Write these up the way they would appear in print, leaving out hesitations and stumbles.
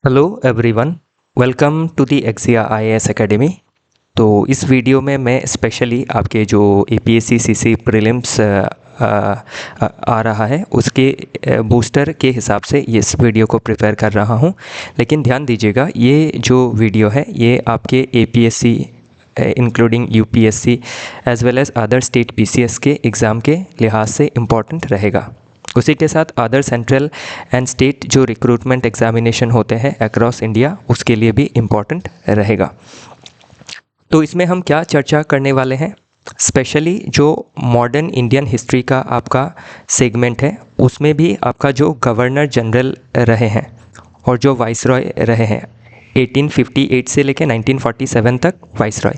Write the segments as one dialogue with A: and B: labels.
A: Hello everyone, welcome to the एक्सिया IAS academy. तो इस वीडियो में मैं स्पेशली आपके जो एपीएससी सीसी प्रीलिम्स आ रहा है उसके बूस्टर के हिसाब से इस वीडियो को प्रिपेयर कर रहा हूं। लेकिन ध्यान दीजिएगा, ये जो वीडियो है ये आपके APSC including UPSC as well as other state PCS के एग्ज़ाम के लिहाज से इम्पॉर्टेंट रहेगा। उसी के साथ अदर सेंट्रल एंड स्टेट जो रिक्रूटमेंट एग्जामिनेशन होते हैं अक्रॉस इंडिया उसके लिए भी इम्पॉर्टेंट रहेगा। तो इसमें हम क्या चर्चा करने वाले हैं, स्पेशली जो मॉडर्न इंडियन हिस्ट्री का आपका सेगमेंट है उसमें भी आपका जो गवर्नर जनरल रहे हैं और जो वाइसरॉय रहे हैं 1858 से लेकर 1947 तक वाइसरॉय,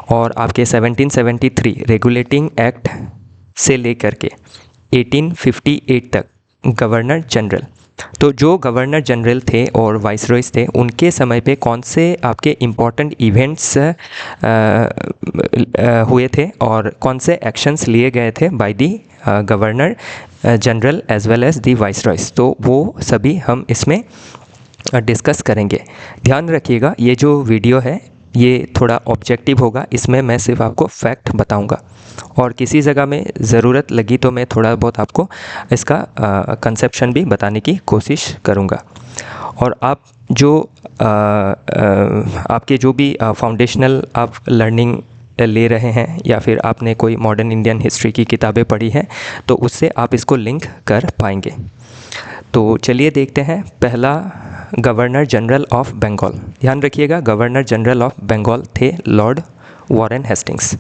A: और आपके 1773 रेगुलेटिंग एक्ट से लेकर के 1858 तक गवर्नर जनरल। तो जो गवर्नर जनरल थे और वाइसरॉयज थे उनके समय पे कौन से आपके इम्पॉर्टेंट इवेंट्स हुए थे और कौन से एक्शंस लिए गए थे by the governor general as well as the viceroys, तो वो सभी हम इसमें डिस्कस करेंगे। ध्यान रखिएगा, ये जो वीडियो है ये थोड़ा ऑब्जेक्टिव होगा, इसमें मैं सिर्फ आपको फैक्ट बताऊंगा और किसी जगह में ज़रूरत लगी तो मैं थोड़ा बहुत आपको इसका कंसेप्शन भी बताने की कोशिश करूंगा। और आप जो आपके जो भी फाउंडेशनल आप लर्निंग ले रहे हैं या फिर आपने कोई मॉडर्न इंडियन हिस्ट्री की किताबें पढ़ी हैं तो उससे आप इसको लिंक कर पाएंगे। तो चलिए देखते हैं। पहला, गवर्नर जनरल ऑफ बंगाल। ध्यान रखिएगा, गवर्नर जनरल ऑफ बंगाल थे लॉर्ड वॉरेन हेस्टिंग्स।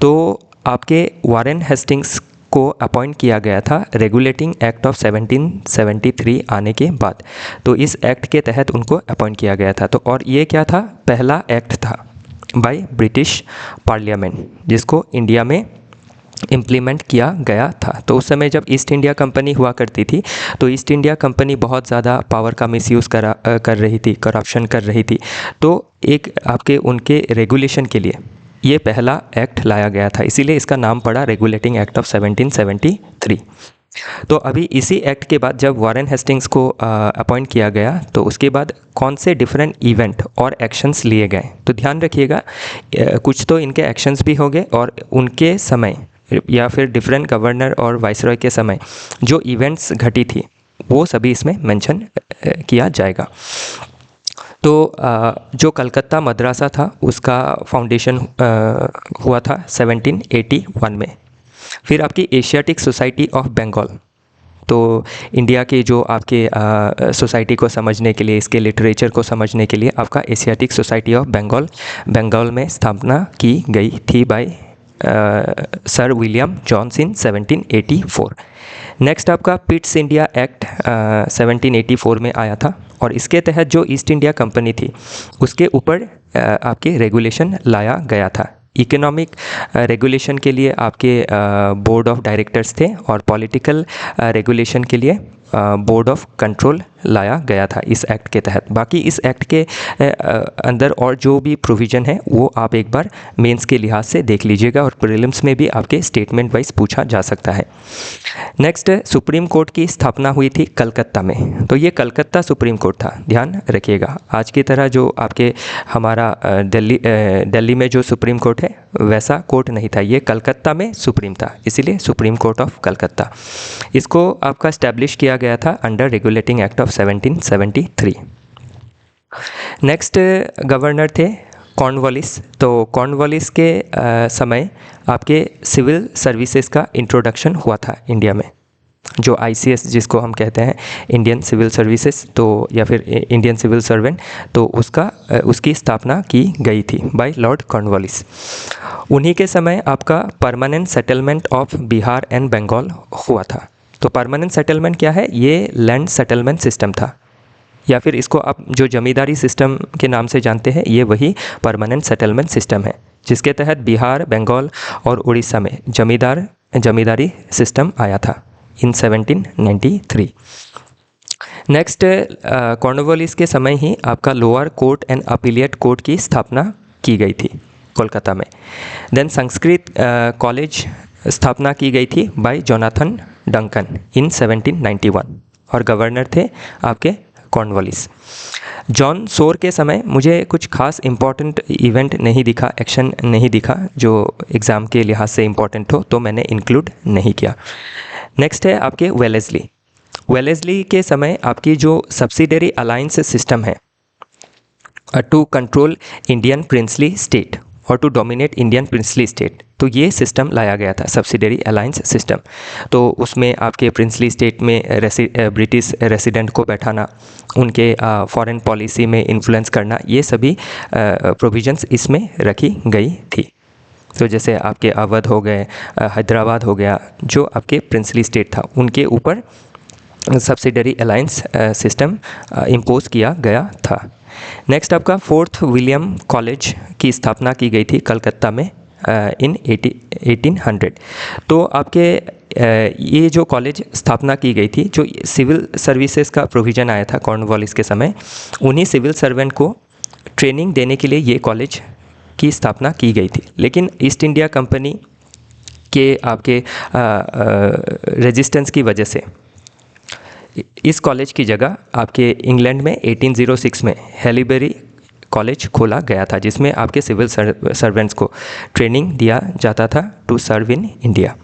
A: तो आपके वॉरेन हेस्टिंग्स को अपॉइंट किया गया था रेगुलेटिंग एक्ट ऑफ 1773 आने के बाद। तो इस एक्ट के तहत उनको अपॉइंट किया गया था। तो और ये क्या था, पहला एक्ट था बाय ब्रिटिश पार्लियामेंट जिसको इंडिया में इम्प्लीमेंट किया गया था। तो उस समय जब ईस्ट इंडिया कंपनी हुआ करती थी तो ईस्ट इंडिया कंपनी बहुत ज़्यादा पावर का मिसयूज़ कर रही थी, करप्शन कर रही थी। तो एक आपके उनके रेगुलेशन के लिए ये पहला एक्ट लाया गया था, इसीलिए इसका नाम पड़ा रेगुलेटिंग एक्ट ऑफ 1773। तो अभी इसी एक्ट के बाद जब वॉरेन हेस्टिंग्स को अपॉइंट किया गया तो उसके बाद कौन से डिफरेंट इवेंट और एक्शंस लिए गए, तो ध्यान रखिएगा कुछ तो इनके एक्शंस भी हो गए और उनके समय या फिर डिफरेंट गवर्नर और वाइसरॉय के समय जो इवेंट्स घटी थी वो सभी इसमें मेंशन किया जाएगा। तो जो कलकत्ता मद्रासा था उसका फाउंडेशन हुआ था 1781 में। फिर आपकी एशियाटिक सोसाइटी ऑफ बंगाल, तो इंडिया के जो आपके सोसाइटी को समझने के लिए, इसके लिटरेचर को समझने के लिए आपका एशियाटिक सोसाइटी ऑफ बंगाल में स्थापना की गई थी बाय सर विलियम जॉन्स इन 1784। नेक्स्ट आपका पिट्स इंडिया एक्ट 1784 में आया था और इसके तहत जो ईस्ट इंडिया कंपनी थी उसके ऊपर आपके रेगुलेशन लाया गया था। इकोनॉमिक रेगुलेशन के लिए आपके बोर्ड ऑफ डायरेक्टर्स थे और पॉलिटिकल रेगुलेशन के लिए बोर्ड ऑफ कंट्रोल लाया गया था इस एक्ट के तहत। बाकी इस एक्ट के अंदर और जो भी प्रोविज़न है वो आप एक बार मेंस के लिहाज से देख लीजिएगा और प्रीलिम्स में भी आपके स्टेटमेंट वाइज पूछा जा सकता है। नेक्स्ट, सुप्रीम कोर्ट की स्थापना हुई थी कलकत्ता में। तो ये कलकत्ता सुप्रीम कोर्ट था, ध्यान रखिएगा। आज की तरह जो आपके हमारा दिल्ली में जो सुप्रीम कोर्ट है वैसा कोर्ट नहीं था, ये कलकत्ता में सुप्रीम था, इसीलिए सुप्रीम कोर्ट ऑफ कलकत्ता। इसको आपका इस्टेब्लिश किया गया था under regulating act of 1773। Next governor थे कॉर्नवालिस। तो कॉर्नवालिस के समय आपके सिविल सर्विसेज का इंट्रोडक्शन हुआ था इंडिया में, जो आईसीएस जिसको हम कहते हैं इंडियन सिविल सर्विसेज, तो या फिर इंडियन सिविल सर्वेंट, तो उसकी स्थापना की गई थी बाय लॉर्ड कॉर्नवालिस। उन्हीं के समय आपका permanent settlement of Bihar and Bengal हुआ था। तो परमानेंट सेटलमेंट क्या है, ये लैंड सेटलमेंट सिस्टम था, या फिर इसको आप जो जमींदारी सिस्टम के नाम से जानते हैं ये वही परमानेंट सेटलमेंट सिस्टम है जिसके तहत बिहार, बंगाल और उड़ीसा में जमींदारी सिस्टम आया था इन 1793। नेक्स्ट, कॉर्नवालिस के समय ही आपका lower court and appellate court की स्थापना की गई थी कोलकाता में। देन संस्कृत कॉलेज स्थापना की गई थी बाय जोनाथन डंकन इन 1791 और गवर्नर थे आपके कॉर्नवालिस। जॉन सोर के समय मुझे कुछ खास इम्पॉर्टेंट इवेंट नहीं दिखा, एक्शन नहीं दिखा जो एग्ज़ाम के लिहाज से इम्पॉर्टेंट हो, तो मैंने इंक्लूड नहीं किया। नेक्स्ट है आपके वेलेस्ली। वेलेस्ली के समय आपकी जो सब्सिडरी अलायंस सिस्टम है to control Indian princely state और to dominate Indian princely state, तो ये सिस्टम लाया गया था, सब्सिडरी अलायंस सिस्टम। तो उसमें आपके प्रिंसली स्टेट में ब्रिटिश रेसिडेंट को बैठाना, उनके फॉरेन पॉलिसी में इन्फ्लुएंस करना, ये सभी प्रोविजंस इसमें रखी गई थी। तो जैसे आपके अवध हो गए, हैदराबाद हो गया, जो आपके प्रिंसली स्टेट था, उनके ऊपर सब्सिडरी अलायंस सिस्टम इम्पोज किया गया था। नेक्स्ट आपका फोर्थ विलियम कॉलेज की स्थापना की गई थी कलकत्ता में इन 1800। तो आपके ये जो कॉलेज स्थापना की गई थी, जो सिविल सर्विसेज का प्रोविज़न आया था कॉर्नवालिस के समय, उन्हीं सिविल सर्वेंट को ट्रेनिंग देने के लिए ये कॉलेज की स्थापना की गई थी। लेकिन ईस्ट इंडिया कंपनी के आपके रेजिस्टेंस की वजह से इस कॉलेज की जगह आपके इंग्लैंड में 1806 में हैलीबेरी कॉलेज खोला गया था, जिसमें आपके सिविल सर्वेंट्स को ट्रेनिंग दिया जाता था to serve in India.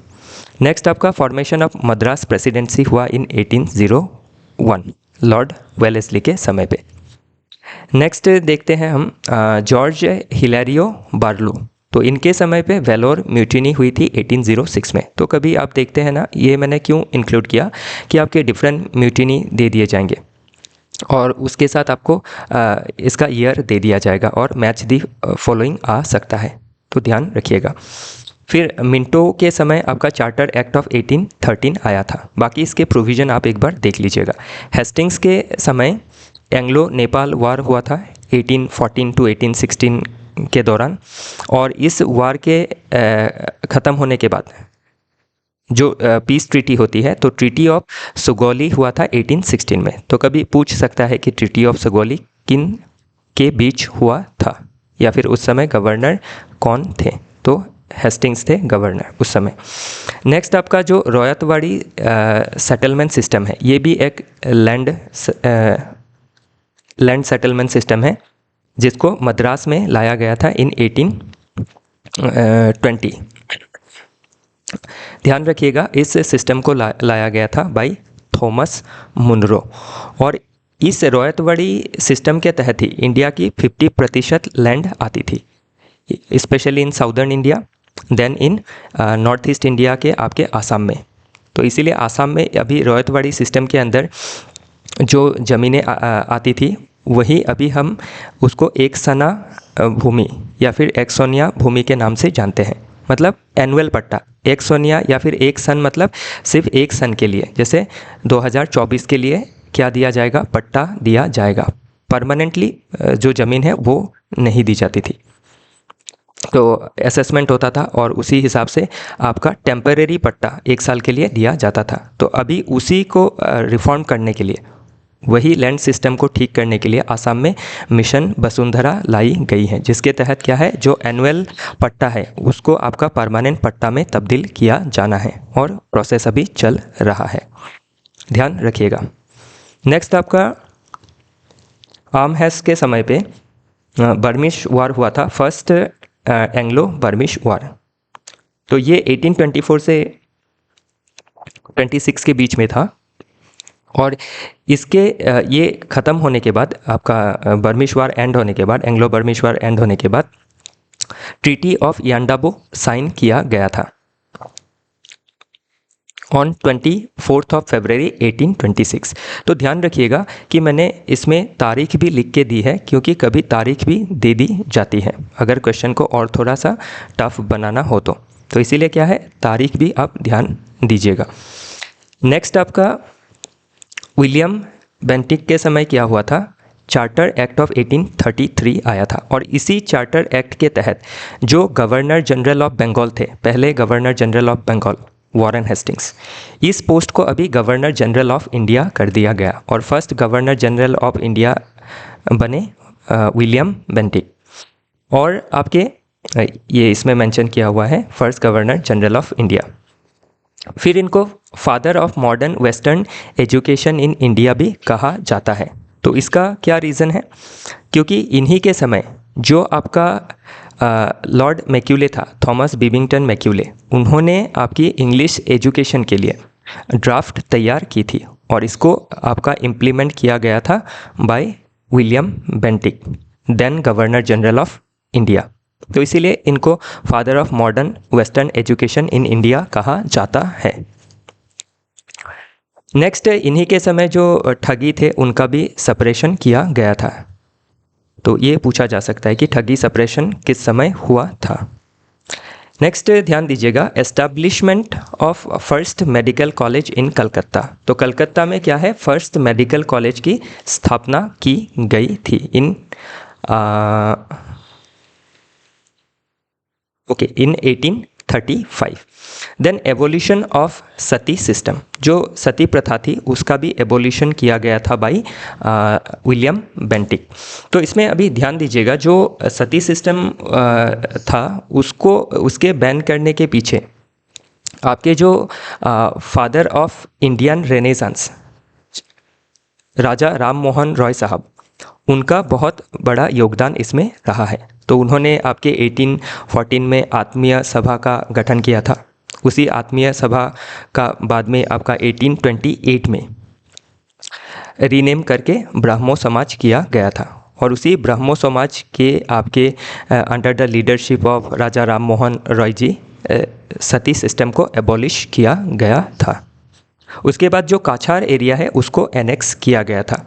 A: Next आपका फॉर्मेशन ऑफ मद्रास प्रेसिडेंसी हुआ इन 1801 लॉर्ड वेलेस्ली के समय पे। नेक्स्ट देखते हैं हम जॉर्ज हिलेरियो बार्लो। तो इनके समय पे वेलोर म्यूटिनी हुई थी 1806 में। तो कभी आप देखते हैं ना, ये मैंने क्यों इंक्लूड किया कि आपके डिफरेंट म्यूटिनी दे दिए जाएंगे और उसके साथ आपको इसका ईयर दे दिया जाएगा और मैच दी फॉलोइंग आ सकता है, तो ध्यान रखिएगा। फिर मिंटो के समय आपका चार्टर एक्ट ऑफ 1813 आया था। बाकी इसके प्रोविज़न आप एक बार देख लीजिएगा। हेस्टिंग्स के समय एंग्लो नेपाल वार हुआ था 1814 टू 1816 के दौरान, और इस वार के ख़त्म होने के बाद जो पीस ट्रीटी होती है, तो ट्रीटी ऑफ सुगौली हुआ था 1816 में। तो कभी पूछ सकता है कि ट्रीटी ऑफ सुगौली किन के बीच हुआ था, या फिर उस समय गवर्नर कौन थे, तो हेस्टिंग्स थे गवर्नर उस समय। नेक्स्ट आपका जो रॉयतवाड़ी सेटलमेंट सिस्टम है, ये भी एक लैंड सेटलमेंट सिस्टम है, जिसको मद्रास में लाया गया था इन 1820। ध्यान रखिएगा, इस सिस्टम को लाया गया था बाय थॉमस मुनरो, और इस रॉयतवाड़ी सिस्टम के तहत ही इंडिया की 50% लैंड आती थी, specially in southern India, then in north east India के आपके आसाम में। तो इसीलिए आसाम में अभी रॉयतवाड़ी सिस्टम के अंदर जो ज़मीनें आती थी, वही अभी हम उसको एक सना भूमि या फिर एक सोनिया भूमि के नाम से जानते हैं। मतलब एनुअल पट्टा, एक सोनिया या फिर एक सन, मतलब सिर्फ एक सन के लिए। जैसे 2024 के लिए क्या दिया जाएगा, पट्टा दिया जाएगा। परमानेंटली जो ज़मीन है वो नहीं दी जाती थी, तो असेसमेंट होता था और उसी हिसाब से आपका टेम्परेरी पट्टा एक साल के लिए दिया जाता था। तो अभी उसी को रिफॉर्म करने के लिए, वही लैंड सिस्टम को ठीक करने के लिए आसाम में मिशन वसुंधरा लाई गई है, जिसके तहत क्या है, जो एनुअल पट्टा है उसको आपका परमानेंट पट्टा में तब्दील किया जाना है, और प्रोसेस अभी चल रहा है, ध्यान रखिएगा। नेक्स्ट आपका आर्महेस्ट के समय पे बर्मिश वार हुआ था, फर्स्ट एंग्लो बर्मिश वार। तो ये 1824 से 26 के बीच में था, और इसके ये ख़त्म होने के बाद, आपका बर्मिश वार एंड होने के बाद, एंग्लो बर्मिश वार एंड होने के बाद ट्रीटी ऑफ यांडाबो साइन किया गया था ऑन 24 ऑफ फरवरी 1826। तो ध्यान रखिएगा कि मैंने इसमें तारीख भी लिख के दी है, क्योंकि कभी तारीख भी दे दी जाती है अगर क्वेश्चन को और थोड़ा सा टफ बनाना हो तो इसीलिए क्या है, तारीख भी आप ध्यान दीजिएगा। नेक्स्ट आपका विलियम बेंटिक के समय क्या हुआ था, चार्टर एक्ट ऑफ 1833 आया था, और इसी चार्टर एक्ट के तहत जो गवर्नर जनरल ऑफ बंगाल थे, पहले governor general of Bengal Warren Hastings, इस पोस्ट को अभी गवर्नर जनरल ऑफ इंडिया कर दिया गया, और first governor general of India बने विलियम बेंटिक। और आपके ये इसमें मेंशन किया हुआ है first governor general of India. फिर इनको father of modern western education in India भी कहा जाता है। तो इसका क्या रीज़न है? क्योंकि इन्हीं के समय जो आपका लॉर्ड मैक्यूले था, थॉमस बेबिंगटन मैक्यूले, उन्होंने आपकी इंग्लिश एजुकेशन के लिए ड्राफ्ट तैयार की थी और इसको आपका इम्प्लीमेंट किया गया था by William Bentinck, then governor general of India. तो इसीलिए इनको father of modern western education in India कहा जाता है। नेक्स्ट, इन्हीं के समय जो ठगी थे उनका भी सपरेशन किया गया था। तो ये पूछा जा सकता है कि ठगी सपरेशन किस समय हुआ था। नेक्स्ट ध्यान दीजिएगा, establishment of first medical college in Calcutta. तो कलकत्ता में क्या है, फर्स्ट मेडिकल कॉलेज की स्थापना की गई थी in 1835। Then evolution of sati system, जो सती प्रथा थी उसका भी एवोल्यूशन किया गया था बाई विलियम बेंटिक। तो इसमें अभी ध्यान दीजिएगा, जो सती सिस्टम था उसके बैन करने के पीछे आपके जो फादर ऑफ इंडियन रेनेसांस राजा राम मोहन रॉय साहब, उनका बहुत बड़ा योगदान इसमें रहा है। तो उन्होंने आपके 1814 में आत्मीय सभा का गठन किया था। उसी आत्मीय सभा का बाद में आपका 1828 में रीनेम करके ब्राह्मो समाज किया गया था और उसी ब्राह्मो समाज के आपके under the leadership of Raja Ram Mohan Roy ji sati system को एबॉलिश किया गया था। उसके बाद जो काछार एरिया है उसको एनेक्स किया गया था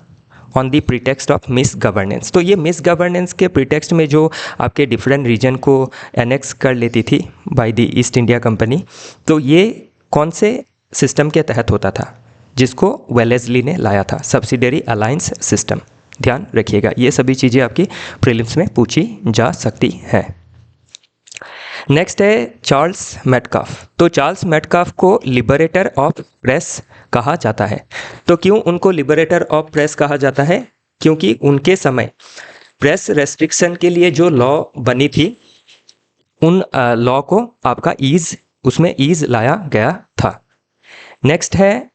A: on the pretext of miss governance. तो ये मिस गवर्नेंस के प्रीटेक्स्ट में जो आपके डिफरेंट रीजन को एनेक्स कर लेती थी by the east India company, तो ये कौन से सिस्टम के तहत होता था, जिसको वेलेस्ली ने लाया था, सब्सिडरी अलायंस सिस्टम। ध्यान रखिएगा, ये सभी चीज़ें आपकी प्रीलिम्स में पूछी जा सकती है। नेक्स्ट है चार्ल्स मेटकाफ। तो चार्ल्स मेटकाफ को लिबरेटर ऑफ प्रेस कहा जाता है। तो क्यों उनको लिबरेटर ऑफ प्रेस कहा जाता है? क्योंकि उनके समय प्रेस रेस्ट्रिक्शन के लिए जो लॉ बनी थी, उन लॉ को आपका उसमें ईज लाया गया था। नेक्स्ट है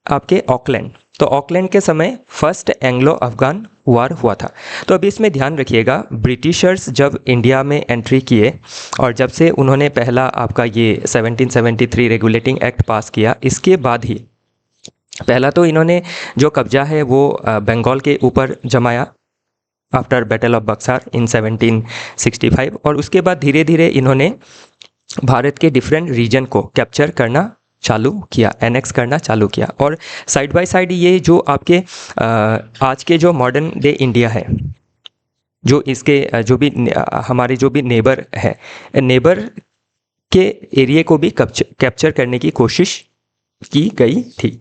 A: आपके ऑकलैंड। तो ऑकलैंड के समय फर्स्ट एंग्लो अफगान वार हुआ था। तो अभी इसमें ध्यान रखिएगा, ब्रिटिशर्स जब इंडिया में एंट्री किए और जब से उन्होंने पहला आपका ये 1773 रेगुलेटिंग एक्ट पास किया, इसके बाद ही पहला तो इन्होंने जो कब्जा है वो बंगाल के ऊपर जमाया आफ्टर बैटल ऑफ बक्सर इन 1765 और उसके बाद धीरे धीरे इन्होंने भारत के डिफरेंट रीजन को कैप्चर करना चालू किया, एनेक्स करना चालू किया। और साइड बाय साइड ये जो आपके आज के जो मॉडर्न डे इंडिया है, जो इसके जो भी हमारे जो भी नेबर है, नेबर के एरिया को भी कैप्चर करने की कोशिश की गई थी।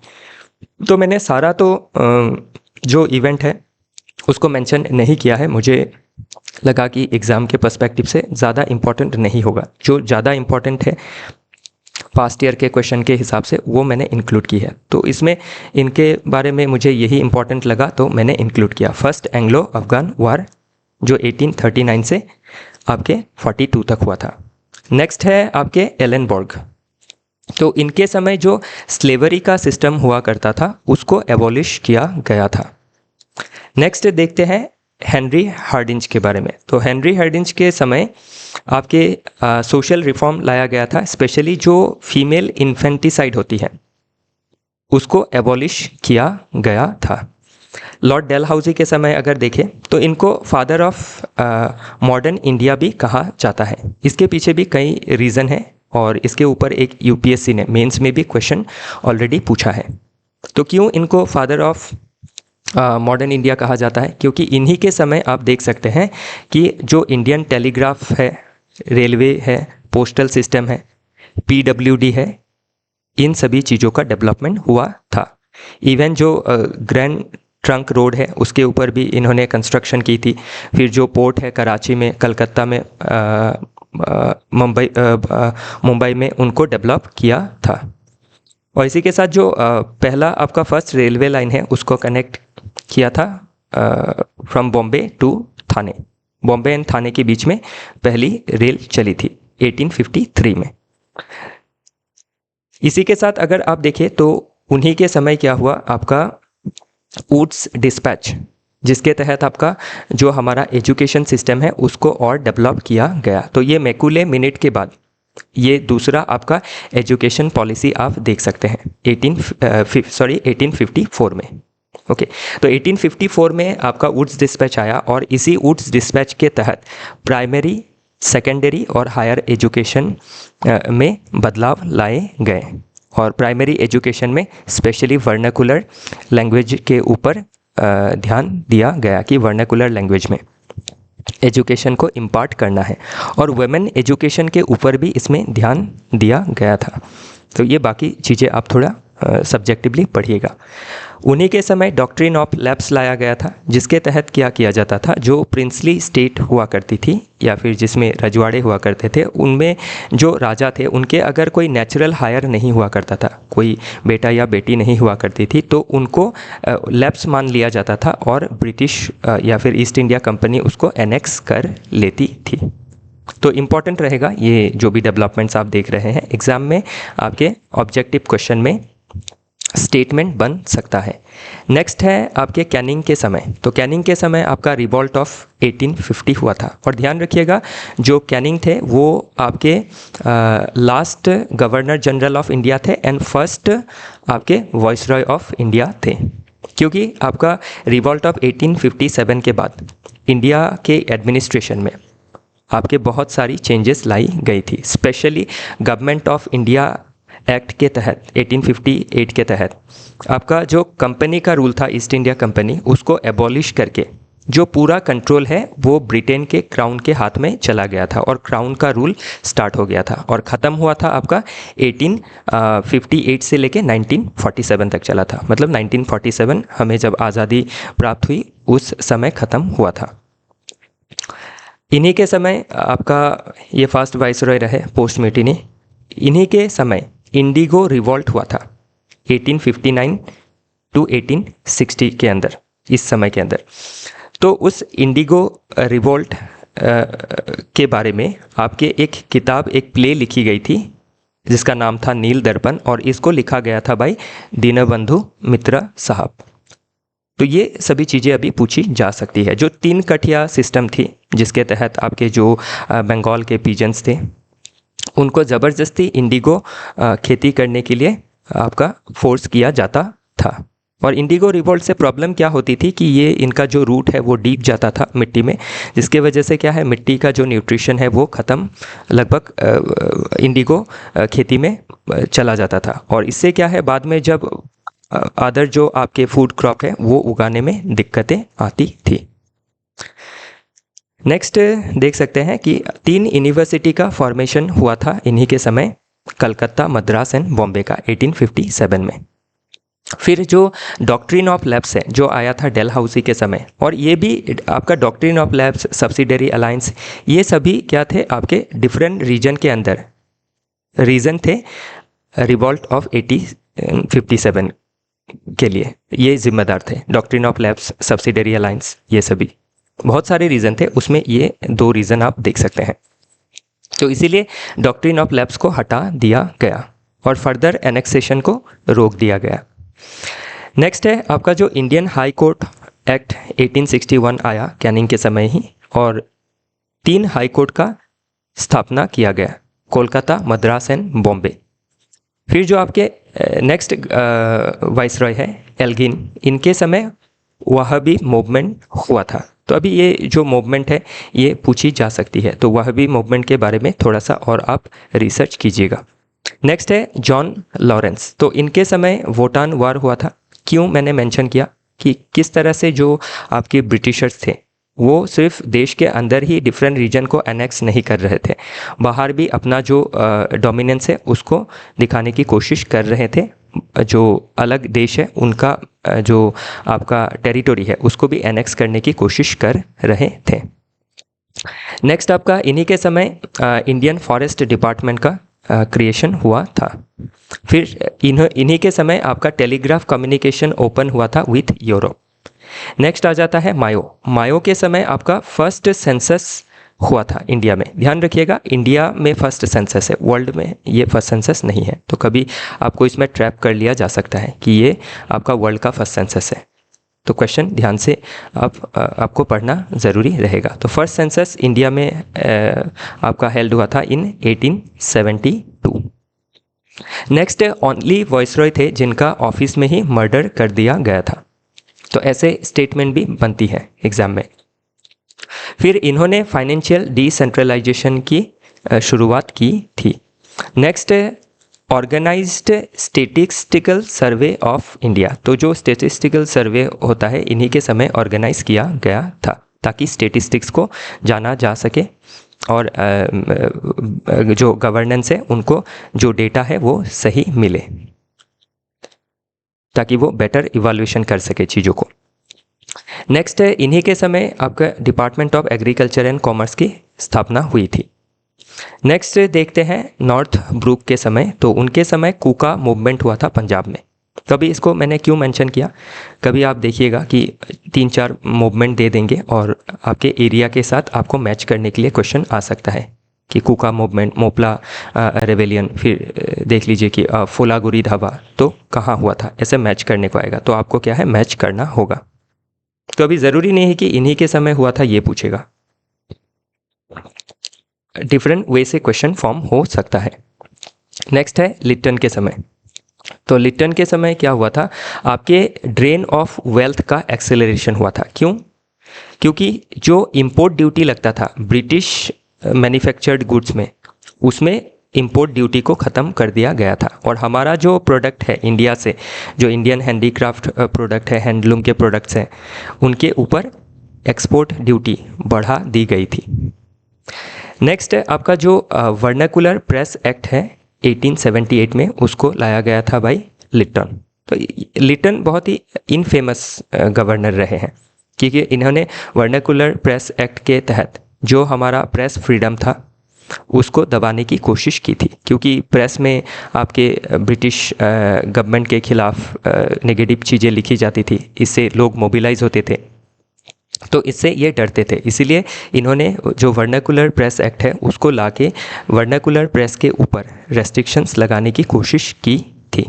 A: तो मैंने सारा तो जो इवेंट है उसको मेंशन नहीं किया है, मुझे लगा कि एग्ज़ाम के पर्सपेक्टिव से ज़्यादा इम्पोर्टेंट नहीं होगा। जो ज़्यादा इम्पोर्टेंट है पास्ट ईयर के क्वेश्चन के हिसाब से वो मैंने इंक्लूड की है। तो इसमें इनके बारे में मुझे यही इम्पोर्टेंट लगा तो मैंने इंक्लूड किया। फर्स्ट एंग्लो अफगान वार जो 1839 से आपके 42 तक हुआ था। नेक्स्ट है आपके एलेनबर्ग। तो इनके समय जो स्लेवरी का सिस्टम हुआ करता था उसको एबॉलिश किया गया था। नेक्स्ट देखते हैं हेनरी हार्डिंज के बारे में। तो हेनरी हार्डिंज के समय आपके सोशल रिफॉर्म लाया गया था, स्पेशली जो फीमेल इन्फेंटिसाइड होती है उसको एबॉलिश किया गया था। लॉर्ड डेलहाउसी के समय अगर देखें तो इनको फादर ऑफ मॉडर्न इंडिया भी कहा जाता है। इसके पीछे भी कई रीज़न है और इसके ऊपर एक यूपीएससी ने मेंस में भी क्वेश्चन ऑलरेडी पूछा है। तो क्यों इनको फादर ऑफ मॉडर्न इंडिया कहा जाता है? क्योंकि इन्हीं के समय आप देख सकते हैं कि जो इंडियन टेलीग्राफ है, रेलवे है, पोस्टल सिस्टम है, पीडब्ल्यूडी है, इन सभी चीज़ों का डेवलपमेंट हुआ था। इवन जो ग्रैंड ट्रंक रोड है उसके ऊपर भी इन्होंने कंस्ट्रक्शन की थी। फिर जो पोर्ट है कराची में, कलकत्ता में, मुंबई में, उनको डेवलप किया था। और इसी के साथ जो पहला आपका फर्स्ट रेलवे लाइन है उसको कनेक्ट किया था from Bombay to Thane. Bombay and Thane के बीच में पहली रेल चली थी 1853 में। इसी के साथ अगर आप देखें तो उन्हीं के समय क्या हुआ, आपका वुड्स डिस्पैच जिसके तहत आपका जो हमारा एजुकेशन सिस्टम है उसको और डेवलप किया गया। तो ये मैकुले मिनिट के बाद ये दूसरा आपका एजुकेशन पॉलिसी आप देख सकते हैं 1854 में। ओके, तो 1854 में आपका वुड्स डिस्पैच आया और इसी वुड्स डिस्पैच के तहत प्राइमरी, सेकेंडरी और हायर एजुकेशन में बदलाव लाए गए और प्राइमरी एजुकेशन में स्पेशली वर्नाकुलर लैंग्वेज के ऊपर ध्यान दिया गया कि वर्नाकुलर लैंग्वेज में एजुकेशन को इम्पार्ट करना है और वुमेन एजुकेशन के ऊपर भी इसमें ध्यान दिया गया था। तो ये बाकी चीज़ें आप थोड़ा सब्जेक्टिवली पढ़िएगा। उन्हीं के समय डॉक्ट्रिन ऑफ लैप्स लाया गया था, जिसके तहत क्या किया जाता था, जो प्रिंसली स्टेट हुआ करती थी या फिर जिसमें रजवाड़े हुआ करते थे, उनमें जो राजा थे उनके अगर कोई नेचुरल हायर नहीं हुआ करता था, कोई बेटा या बेटी नहीं हुआ करती थी, तो उनको लैप्स मान लिया जाता था और ब्रिटिश या फिर ईस्ट इंडिया कंपनी उसको एनेक्स कर लेती थी। तो इम्पॉर्टेंट रहेगा ये जो भी डेवलपमेंट्स आप देख रहे हैं, एग्ज़ाम में आपके ऑब्जेक्टिव क्वेश्चन में स्टेटमेंट बन सकता है। नेक्स्ट है आपके कैनिंग के समय। तो कैनिंग के समय आपका रिवॉल्ट ऑफ 1850 हुआ था और ध्यान रखिएगा जो कैनिंग थे वो आपके last governor general of India थे एंड फर्स्ट आपके वाइसरॉय ऑफ इंडिया थे, क्योंकि आपका रिवॉल्ट ऑफ 1857 के बाद इंडिया के एडमिनिस्ट्रेशन में आपके बहुत सारी चेंजेस लाई गई थी। Specially government of India act के तहत 1858 के तहत आपका जो कंपनी का रूल था ईस्ट इंडिया कंपनी, उसको एबॉलिश करके जो पूरा कंट्रोल है वो ब्रिटेन के क्राउन के हाथ में चला गया था और क्राउन का रूल स्टार्ट हो गया था और ख़त्म हुआ था आपका 1858 से लेके 1947 तक चला था। मतलब 1947 हमें जब आज़ादी प्राप्त हुई उस समय ख़त्म हुआ था। इन्हीं के समय आपका ये फर्स्ट वाइसरॉय रहे पोस्ट म्यूटिनी। इन्हीं के समय इंडिगो रिवॉल्ट हुआ था 1859 टू 1860 के अंदर, इस समय के अंदर। तो उस इंडिगो रिवॉल्ट के बारे में आपके एक किताब, एक प्ले लिखी गई थी जिसका नाम था नील दर्पण और इसको लिखा गया था भाई दीनबंधु मित्र साहब। तो ये सभी चीज़ें अभी पूछी जा सकती है। जो 3 कठिया सिस्टम थी जिसके तहत आपके जो बंगाल के पीजन्स थे उनको ज़बरदस्ती इंडिगो खेती करने के लिए आपका फोर्स किया जाता था। और इंडिगो रिवॉल्ट से प्रॉब्लम क्या होती थी कि ये इनका जो रूट है वो डीप जाता था मिट्टी में, जिसके वजह से क्या है मिट्टी का जो न्यूट्रिशन है वो ख़त्म लगभग इंडिगो खेती में चला जाता था और इससे क्या है बाद में जब अदर जो आपके फूड क्रॉप है वो उगाने में दिक्कतें आती थी। नेक्स्ट देख सकते हैं कि 3 यूनिवर्सिटी का फॉर्मेशन हुआ था इन्हीं के समय, कलकत्ता, मद्रास एंड बॉम्बे का 1857 में। फिर जो डॉक्ट्रिन ऑफ लैब्स है जो आया था डेलहाउसी के समय, और ये भी आपका doctrine of labs, subsidiary alliance, ये सभी क्या थे आपके डिफरेंट रीजन के अंदर रीजन थे रिवॉल्ट ऑफ 1857 के लिए, ये जिम्मेदार थे। Doctrine of labs, subsidiary alliance, ये सभी बहुत सारे रीज़न थे, उसमें ये 2 रीज़न आप देख सकते हैं। तो इसीलिए डॉक्ट्रिन ऑफ लैब्स को हटा दिया गया और फर्दर एनेक्सेशन को रोक दिया गया। नेक्स्ट है आपका जो इंडियन हाई कोर्ट एक्ट 1861 आया कैनिंग के समय ही, और 3 हाई कोर्ट का स्थापना किया गया, कोलकाता, मद्रास एंड बॉम्बे। फिर जो आपके नेक्स्ट वाइसरॉय है एल्गिन, इनके समय वहाबी मूवमेंट हुआ था। तो अभी ये जो मूवमेंट है ये पूछी जा सकती है, तो वहाबी मूवमेंट के बारे में थोड़ा सा और आप रिसर्च कीजिएगा। नेक्स्ट है जॉन लॉरेंस। तो इनके समय वोटान वार हुआ था। क्यों मैंने मेंशन किया कि किस तरह से जो आपके ब्रिटिशर्स थे वो सिर्फ देश के अंदर ही डिफरेंट रीजन को एनेक्स नहीं कर रहे थे, बाहर भी अपना जो डोमिनेंस है उसको दिखाने की कोशिश कर रहे थे। जो अलग देश है उनका जो आपका टेरिटोरी है उसको भी एनेक्स करने की कोशिश कर रहे थे। नेक्स्ट आपका इन्हीं के समय इंडियन फॉरेस्ट डिपार्टमेंट का क्रिएशन हुआ था। फिर इन्हीं के समय आपका टेलीग्राफ कम्युनिकेशन ओपन हुआ था विथ यूरोप। नेक्स्ट आ जाता है मायो के समय आपका फर्स्ट सेंसस हुआ था इंडिया में। ध्यान रखिएगा इंडिया में फर्स्ट सेंसस है, वर्ल्ड में ये फर्स्ट सेंसस नहीं है, तो कभी आपको इसमें ट्रैप कर लिया जा सकता है कि ये आपका वर्ल्ड का फर्स्ट सेंसस है। तो क्वेश्चन ध्यान से आपको पढ़ना ज़रूरी रहेगा। तो फर्स्ट सेंसस इंडिया में आपका हेल्ड हुआ था इन 1872। नेक्स्ट ओनली वॉइसरॉय थे जिनका ऑफिस में ही मर्डर कर दिया गया था। तो ऐसे स्टेटमेंट भी बनती है एग्जाम में। फिर इन्होंने फाइनेंशियल डिसेंट्रलाइजेशन की शुरुआत की थी। Next organized statistical survey of India. तो जो स्टेटिस्टिकल सर्वे होता है इन्हीं के समय ऑर्गेनाइज किया गया था ताकि स्टेटिस्टिक्स को जाना जा सके और जो गवर्नेंस है उनको जो डेटा है वो सही मिले ताकि वो बेटर इवैल्यूएशन कर सके चीज़ों को। नेक्स्ट है इन्हीं के समय आपका department of agriculture and commerce की स्थापना हुई थी। नेक्स्ट देखते हैं नॉर्थ ब्रूक के समय। तो उनके समय कूका मूवमेंट हुआ था पंजाब में। कभी इसको मैंने क्यों मेंशन किया, कभी आप देखिएगा कि 3-4 मूवमेंट दे देंगे और आपके एरिया के साथ आपको मैच करने के लिए क्वेश्चन आ सकता है कि कूका मूवमेंट, मोपला रेवेलियन, फिर देख लीजिए कि फुलागुरी धावा तो कहाँ हुआ था, ऐसे मैच करने को आएगा। तो आपको क्या है, मैच करना होगा। तो अभी ज़रूरी नहीं है कि इन्हीं के समय हुआ था ये पूछेगा, डिफरेंट वे से क्वेश्चन फॉर्म हो सकता है। नेक्स्ट है लिट्टन के समय। तो लिट्टन के समय क्या हुआ था, आपके ड्रेन ऑफ वेल्थ का एक्सेलरेशन हुआ था। क्यों? क्योंकि जो इंपोर्ट ड्यूटी लगता था ब्रिटिश मैन्युफैक्चर्ड गुड्स में, उसमें इंपोर्ट ड्यूटी को ख़त्म कर दिया गया था और हमारा जो प्रोडक्ट है इंडिया से, जो इंडियन हैंडीक्राफ्ट प्रोडक्ट है, हैंडलूम के प्रोडक्ट्स हैं, उनके ऊपर एक्सपोर्ट ड्यूटी बढ़ा दी गई थी। नेक्स्ट है आपका जो वर्नाकुलर प्रेस एक्ट है 1878 में, उसको लाया गया था बाय लिट्टन। तो लिट्टन बहुत ही इनफेमस गवर्नर रहे हैं क्योंकि इन्होंने वर्नाकुलर प्रेस एक्ट के तहत जो हमारा प्रेस फ्रीडम था उसको दबाने की कोशिश की थी, क्योंकि प्रेस में आपके ब्रिटिश गवर्नमेंट के खिलाफ नेगेटिव चीज़ें लिखी जाती थी, इससे लोग मोबिलाइज होते थे, तो इससे ये डरते थे। इसीलिए इन्होंने जो वर्नाकुलर प्रेस एक्ट है उसको लाके वर्नाकुलर प्रेस के ऊपर रेस्ट्रिक्शंस लगाने की कोशिश की थी।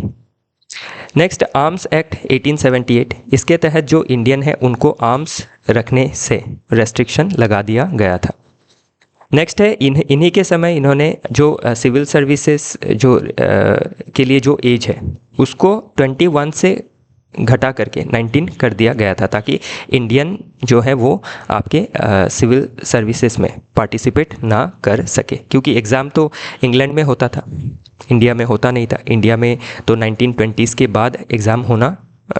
A: नेक्स्ट आर्म्स एक्ट 1878, इसके तहत जो इंडियन है उनको आर्म्स रखने से रेस्ट्रिक्शन लगा दिया गया था। नेक्स्ट है इन्हीं के समय इन्होंने जो सिविल सर्विसेज जो के लिए जो एज है उसको 21 से घटा करके 19 कर दिया गया था, ताकि इंडियन जो है वो आपके सिविल सर्विसेज में पार्टिसिपेट ना कर सके, क्योंकि एग्ज़ाम तो इंग्लैंड में होता था, इंडिया में होता नहीं था। इंडिया में तो 1920s के बाद एग्ज़ाम होना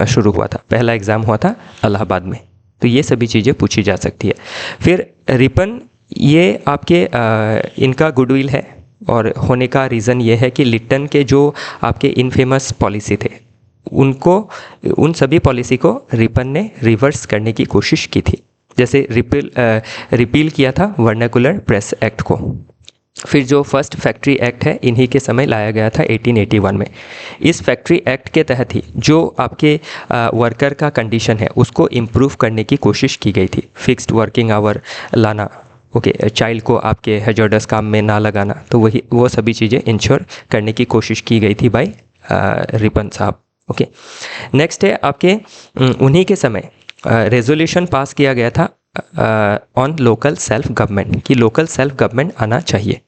A: शुरू हुआ था, पहला एग्ज़ाम हुआ था इलाहाबाद में। तो ये सभी चीज़ें पूछी जा सकती है। फिर रिपन, ये आपके इनका गुडविल है और होने का रीज़न ये है कि लिट्टन के जो आपके इनफेमस पॉलिसी थे उनको, उन सभी पॉलिसी को रिपन ने रिवर्स करने की कोशिश की थी। जैसे रिपील किया था वर्नाकुलर प्रेस एक्ट को। फिर जो फर्स्ट फैक्ट्री एक्ट है इन्हीं के समय लाया गया था 1881 में। इस फैक्ट्री एक्ट के तहत ही जो आपके वर्कर का कंडीशन है उसको इम्प्रूव करने की कोशिश की गई थी। फिक्स्ड वर्किंग आवर लाना, ओके, चाइल्ड को आपके हैजर्डस काम में ना लगाना, तो वो सभी चीज़ें इंश्योर करने की कोशिश की गई थी बाय रिपन साहब। ओके, नेक्स्ट है आपके उन्हीं के समय रेजोल्यूशन पास किया गया था ऑन लोकल सेल्फ गवर्नमेंट, कि लोकल सेल्फ गवर्नमेंट आना चाहिए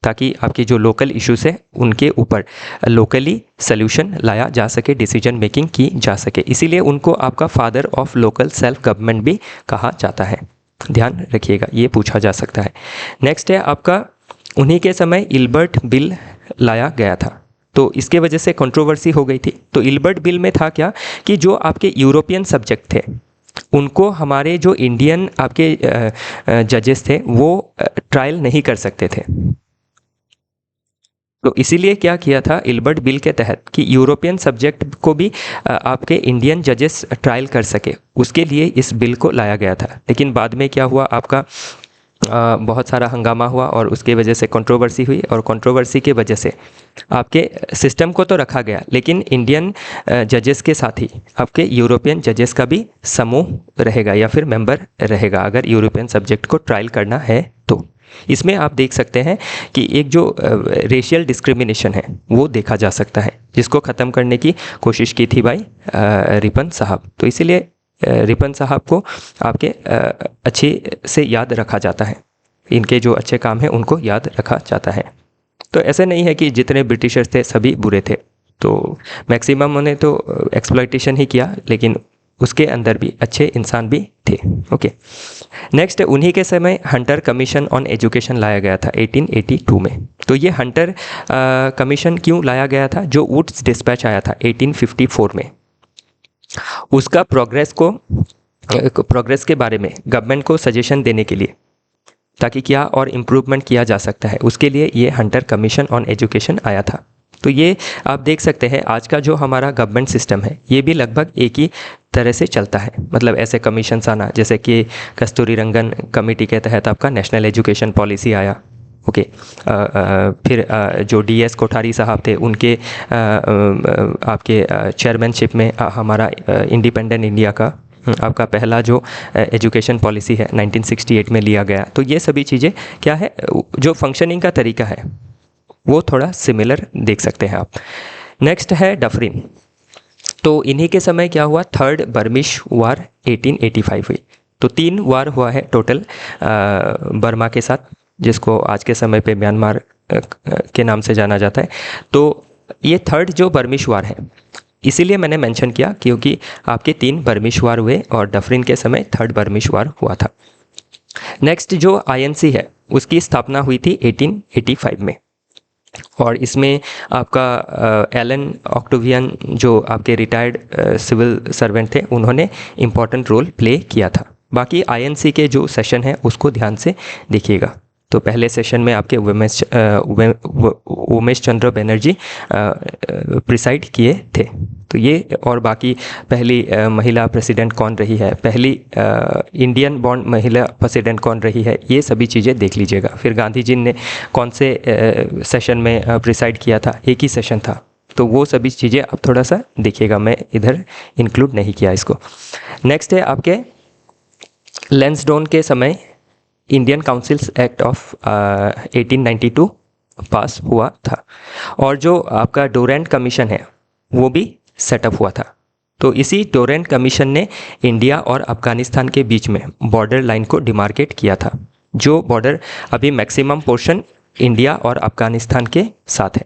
A: ताकि आपके जो लोकल इश्यूज है उनके ऊपर लोकली सोल्यूशन लाया जा सके, डिसीजन मेकिंग की जा सके। इसीलिए उनको आपका father of local self government भी कहा जाता है, ध्यान रखिएगा, ये पूछा जा सकता है। नेक्स्ट है आपका उन्हीं के समय इल्बर्ट बिल लाया गया था, तो इसके वजह से कंट्रोवर्सी हो गई थी। तो इल्बर्ट बिल में था क्या कि जो आपके यूरोपियन सब्जेक्ट थे उनको हमारे जो इंडियन आपके जजेस थे वो ट्रायल नहीं कर सकते थे। तो इसीलिए क्या किया था इल्बर्ट बिल के तहत कि यूरोपियन सब्जेक्ट को भी आपके इंडियन जजेस ट्रायल कर सके, उसके लिए इस बिल को लाया गया था। लेकिन बाद में क्या हुआ, आपका बहुत सारा हंगामा हुआ और उसके वजह से कंट्रोवर्सी हुई, और कंट्रोवर्सी के वजह से आपके सिस्टम को तो रखा गया लेकिन इंडियन जजेस के साथ ही आपके यूरोपियन जजेस का भी समूह रहेगा या फिर मेंबर रहेगा अगर यूरोपियन सब्जेक्ट को ट्रायल करना है तो। इसमें आप देख सकते हैं कि एक जो रेशियल डिस्क्रिमिनेशन है वो देखा जा सकता है, जिसको ख़त्म करने की कोशिश की थी भाई रिपन साहब। तो इसीलिए रिपन साहब को आपके अच्छे से याद रखा जाता है, इनके जो अच्छे काम हैं उनको याद रखा जाता है। तो ऐसे नहीं है कि जितने ब्रिटिशर्स थे सभी बुरे थे, तो मैक्सिमम ने तो एक्सप्लॉइटेशन ही किया, लेकिन उसके अंदर भी अच्छे इंसान भी थे। ओके, नेक्स्ट उन्हीं के समय हंटर कमीशन ऑन एजुकेशन लाया गया था 1882 में। तो ये हंटर कमीशन क्यों लाया गया था? जो वुड्स डिस्पैच आया था 1854 में, उसका प्रोग्रेस के बारे में गवर्नमेंट को सजेशन देने के लिए, ताकि क्या और इम्प्रूवमेंट किया जा सकता है, उसके लिए ये हंटर कमीशन ऑन एजुकेशन आया था। तो ये आप देख सकते हैं आज का जो हमारा गवर्नमेंट सिस्टम है ये भी लगभग एक ही तरह से चलता है। मतलब ऐसे कमीशंस आना, जैसे कि कस्तूरी रंगन कमेटी के तहत आपका नेशनल एजुकेशन पॉलिसी आया। ओके, फिर जो DS कोठारी साहब थे उनके आपके चेयरमैनशिप में हमारा इंडिपेंडेंट इंडिया का आपका पहला जो एजुकेशन पॉलिसी है 1968 में लिया गया। तो ये सभी चीज़ें क्या है, जो फंक्शनिंग का तरीका है वो थोड़ा सिमिलर देख सकते हैं आप। नेक्स्ट है डफरिन। तो इन्हीं के समय क्या हुआ, थर्ड बर्मिश वार 1885 हुई। तो 3 वार हुआ है टोटल बर्मा के साथ, जिसको आज के समय पे म्यांमार के नाम से जाना जाता है। तो ये थर्ड जो बर्मिश वार है, इसीलिए मैंने मेंशन किया क्योंकि आपके 3 बर्मिश वार हुए और डफरिन के समय थर्ड बर्मिश वार हुआ था। नेक्स्ट जो INC है उसकी स्थापना हुई थी 1885 में, और इसमें आपका एलन ऑक्टेवियन जो आपके रिटायर्ड सिविल सर्वेंट थे उन्होंने इम्पॉर्टेंट रोल प्ले किया था। बाकी INC के जो सेशन है उसको ध्यान से देखिएगा। तो पहले सेशन में आपके उमेश चंद्र बनर्जी प्रिसाइड किए थे। तो ये और बाकी पहली महिला प्रेसिडेंट कौन रही है, पहली इंडियन बॉर्न महिला प्रेसिडेंट कौन रही है, ये सभी चीज़ें देख लीजिएगा। फिर गांधी जी ने कौन से सेशन में प्रिसाइड किया था, एक ही सेशन था। तो वो सभी चीज़ें आप थोड़ा सा देखिएगा, मैं इधर इंक्लूड नहीं किया इसको। नेक्स्ट है आपके लैंसडौन के समय इंडियन काउंसिल्स एक्ट ऑफ 1892 पास हुआ था, और जो आपका डोरेंट कमीशन है वो भी सेटअप हुआ था। तो इसी डोरेंट कमीशन ने इंडिया और अफगानिस्तान के बीच में बॉर्डर लाइन को डिमार्केट किया था, जो बॉर्डर अभी मैक्सिमम पोर्शन इंडिया और अफगानिस्तान के साथ है।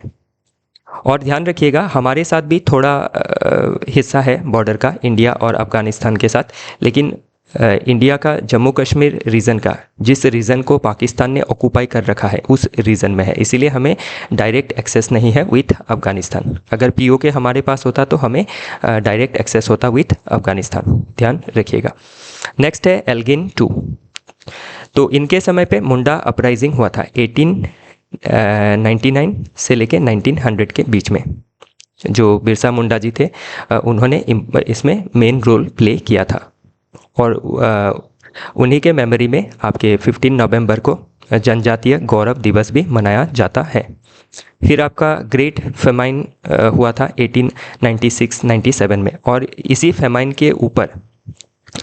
A: और ध्यान रखिएगा हमारे साथ भी थोड़ा हिस्सा है बॉर्डर का इंडिया और अफगानिस्तान के साथ, लेकिन इंडिया का जम्मू कश्मीर रीजन का, जिस रीजन को पाकिस्तान ने ऑक्यूपाई कर रखा है उस रीजन में है, इसीलिए हमें डायरेक्ट एक्सेस नहीं है विथ अफगानिस्तान। अगर POK हमारे पास होता तो हमें डायरेक्ट एक्सेस होता विथ अफगानिस्तान, ध्यान रखिएगा। नेक्स्ट है एल्गिन 2। तो इनके समय पे मुंडा अपराइजिंग हुआ था 1899 से लेके 1900 के बीच में। जो बिरसा मुंडा जी थे उन्होंने इसमें मेन रोल प्ले किया था, और उन्हीं के मेमोरी में आपके 15 नवंबर को जनजातीय गौरव दिवस भी मनाया जाता है। फिर आपका ग्रेट फेमाइन हुआ था 1896-97 में, और इसी फेमाइन के ऊपर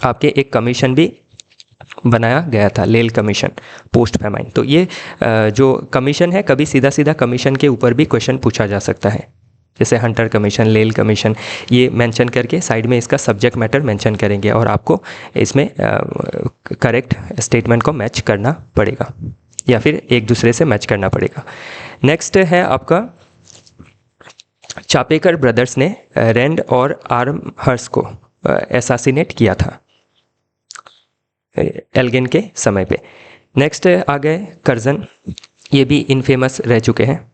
A: आपके एक कमीशन भी बनाया गया था, लेल कमीशन पोस्ट फेमाइन। तो ये जो कमीशन है, कभी सीधा सीधा कमीशन के ऊपर भी क्वेश्चन पूछा जा सकता है, जैसे हंटर कमीशन, लेल कमीशन, ये मेंशन करके साइड में इसका सब्जेक्ट मैटर मेंशन करेंगे और आपको इसमें करेक्ट स्टेटमेंट को मैच करना पड़ेगा या फिर एक दूसरे से मैच करना पड़ेगा। नेक्स्ट है आपका चापेकर ब्रदर्स ने रैंड और आर्महर्स्ट को एसासिनेट किया था एल्गिन के समय पे। नेक्स्ट आ गए कर्जन, ये भी इनफेमस रह चुके हैं।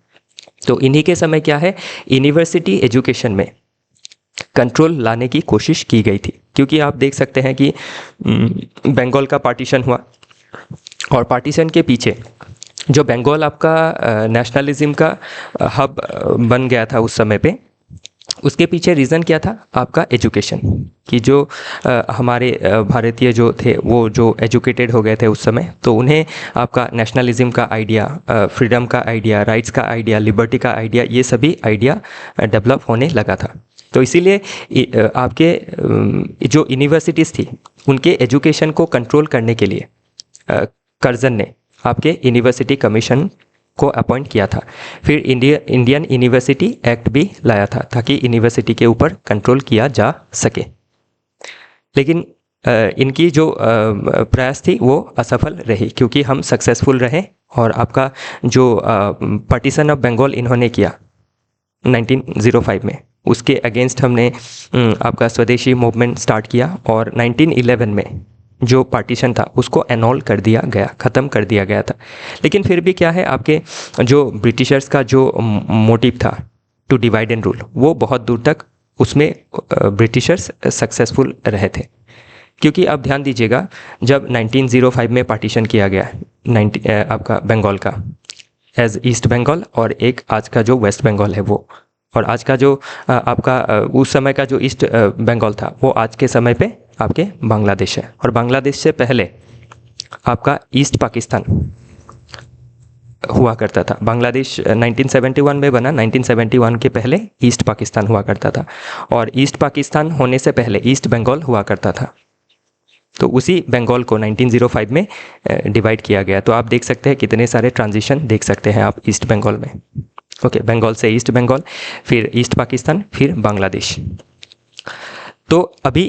A: तो इन्हीं के समय क्या है, यूनिवर्सिटी एजुकेशन में कंट्रोल लाने की कोशिश की गई थी, क्योंकि आप देख सकते हैं कि बंगाल का पार्टीशन हुआ, और पार्टीशन के पीछे जो बंगाल आपका नेशनलिज्म का हब बन गया था उस समय पे, उसके पीछे रीज़न क्या था, आपका एजुकेशन, कि जो हमारे भारतीय जो थे वो जो एजुकेटेड हो गए थे उस समय, तो उन्हें आपका नेशनलिज्म का आइडिया, फ्रीडम का आइडिया, राइट्स का आइडिया, लिबर्टी का आइडिया, ये सभी आइडिया डेवलप होने लगा था। तो इसीलिए आपके जो यूनिवर्सिटीज़ थी उनके एजुकेशन को कंट्रोल करने के लिए कर्जन ने आपके यूनिवर्सिटी कमीशन को अपॉइंट किया था। फिर इंडियन यूनिवर्सिटी एक्ट भी लाया था ताकि यूनिवर्सिटी के ऊपर कंट्रोल किया जा सके। लेकिन इनकी जो प्रयास थी वो असफल रही, क्योंकि हम सक्सेसफुल रहे और आपका जो पार्टीशन ऑफ बंगाल इन्होंने किया 1905 में, उसके अगेंस्ट हमने आपका स्वदेशी मूवमेंट स्टार्ट किया और 1911 में जो पार्टीशन था उसको एनोल कर दिया गया, ख़त्म कर दिया गया था। लेकिन फिर भी क्या है, आपके जो ब्रिटिशर्स का जो मोटिव था टू डिवाइड एंड रूल, वो बहुत दूर तक उसमें ब्रिटिशर्स सक्सेसफुल रहे थे। क्योंकि आप ध्यान दीजिएगा, जब 1905 में पार्टीशन किया गया आपका बंगाल का एज ईस्ट बंगाल और एक आज का जो वेस्ट बंगाल है वो, और आज का जो आपका उस समय का जो ईस्ट बंगाल था वो आज के समय पे आपके बांग्लादेश है। और बांग्लादेश से पहले आपका ईस्ट पाकिस्तान हुआ करता था। बांग्लादेश 1971 में बना, 1971 के पहले ईस्ट पाकिस्तान हुआ करता था, और ईस्ट पाकिस्तान होने से पहले ईस्ट बंगाल हुआ करता था। तो उसी बंगाल को 1905 में डिवाइड किया गया। तो आप देख सकते हैं कितने सारे ट्रांजिशन देख सकते हैं आप ईस्ट बंगाल में। ओके, बंगाल से ईस्ट बंगाल, फिर ईस्ट पाकिस्तान, फिर बांग्लादेश। तो अभी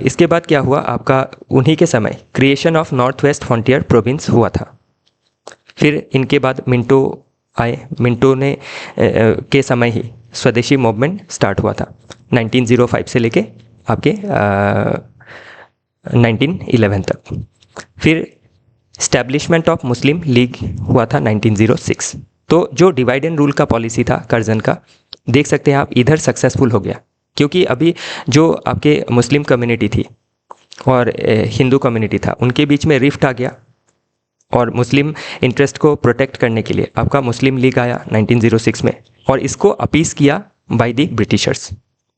A: इसके बाद क्या हुआ, आपका उन्हीं के समय creation of north west frontier province हुआ था। फिर इनके बाद मिंटो आए, मिंटो ने के समय ही स्वदेशी मूवमेंट स्टार्ट हुआ था 1905 से लेके आपके 1911 तक। फिर स्टैब्लिशमेंट ऑफ मुस्लिम लीग हुआ था 1906। तो जो डिवाइड एंड रूल का पॉलिसी था कर्जन का, देख सकते हैं आप, इधर सक्सेसफुल हो गया, क्योंकि अभी जो आपके मुस्लिम कम्युनिटी थी और हिंदू कम्युनिटी था उनके बीच में रिफ्ट आ गया, और मुस्लिम इंटरेस्ट को प्रोटेक्ट करने के लिए आपका मुस्लिम लीग आया 1906 में, और इसको अपीस किया बाय द ब्रिटिशर्स,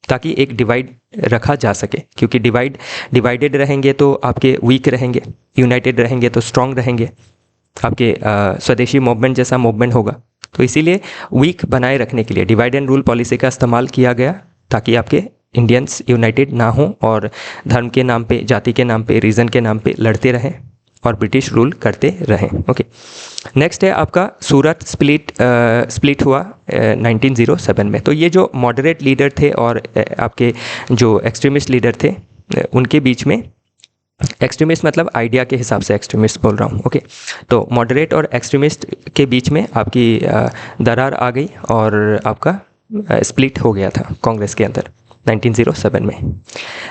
A: ताकि एक डिवाइड रखा जा सके। क्योंकि डिवाइडेड रहेंगे तो आपके वीक रहेंगे, यूनाइटेड रहेंगे तो स्ट्रांग रहेंगे, आपके स्वदेशी मूवमेंट जैसा मूवमेंट होगा। तो इसीलिए वीक बनाए रखने के लिए डिवाइड एंड रूल पॉलिसी का इस्तेमाल किया गया, ताकि आपके इंडियंस यूनाइटेड ना हो और धर्म के नाम पे, जाति के नाम पे, रीजन के नाम पे लड़ते रहें और ब्रिटिश रूल करते रहें। ओके, नेक्स्ट है आपका सूरत स्प्लिट हुआ 1907 में। तो ये जो मॉडरेट लीडर थे और आपके जो एक्सट्रीमिस्ट लीडर थे, उनके बीच में, एक्सट्रीमिस्ट मतलब आइडिया के हिसाब से एक्सट्रीमिस्ट बोल रहा हूँ। ओके, तो मॉडरेट और एक्सट्रीमिस्ट के बीच में आपकी दरार आ गई और आपका स्प्लिट हो गया था कांग्रेस के अंदर 1907 में।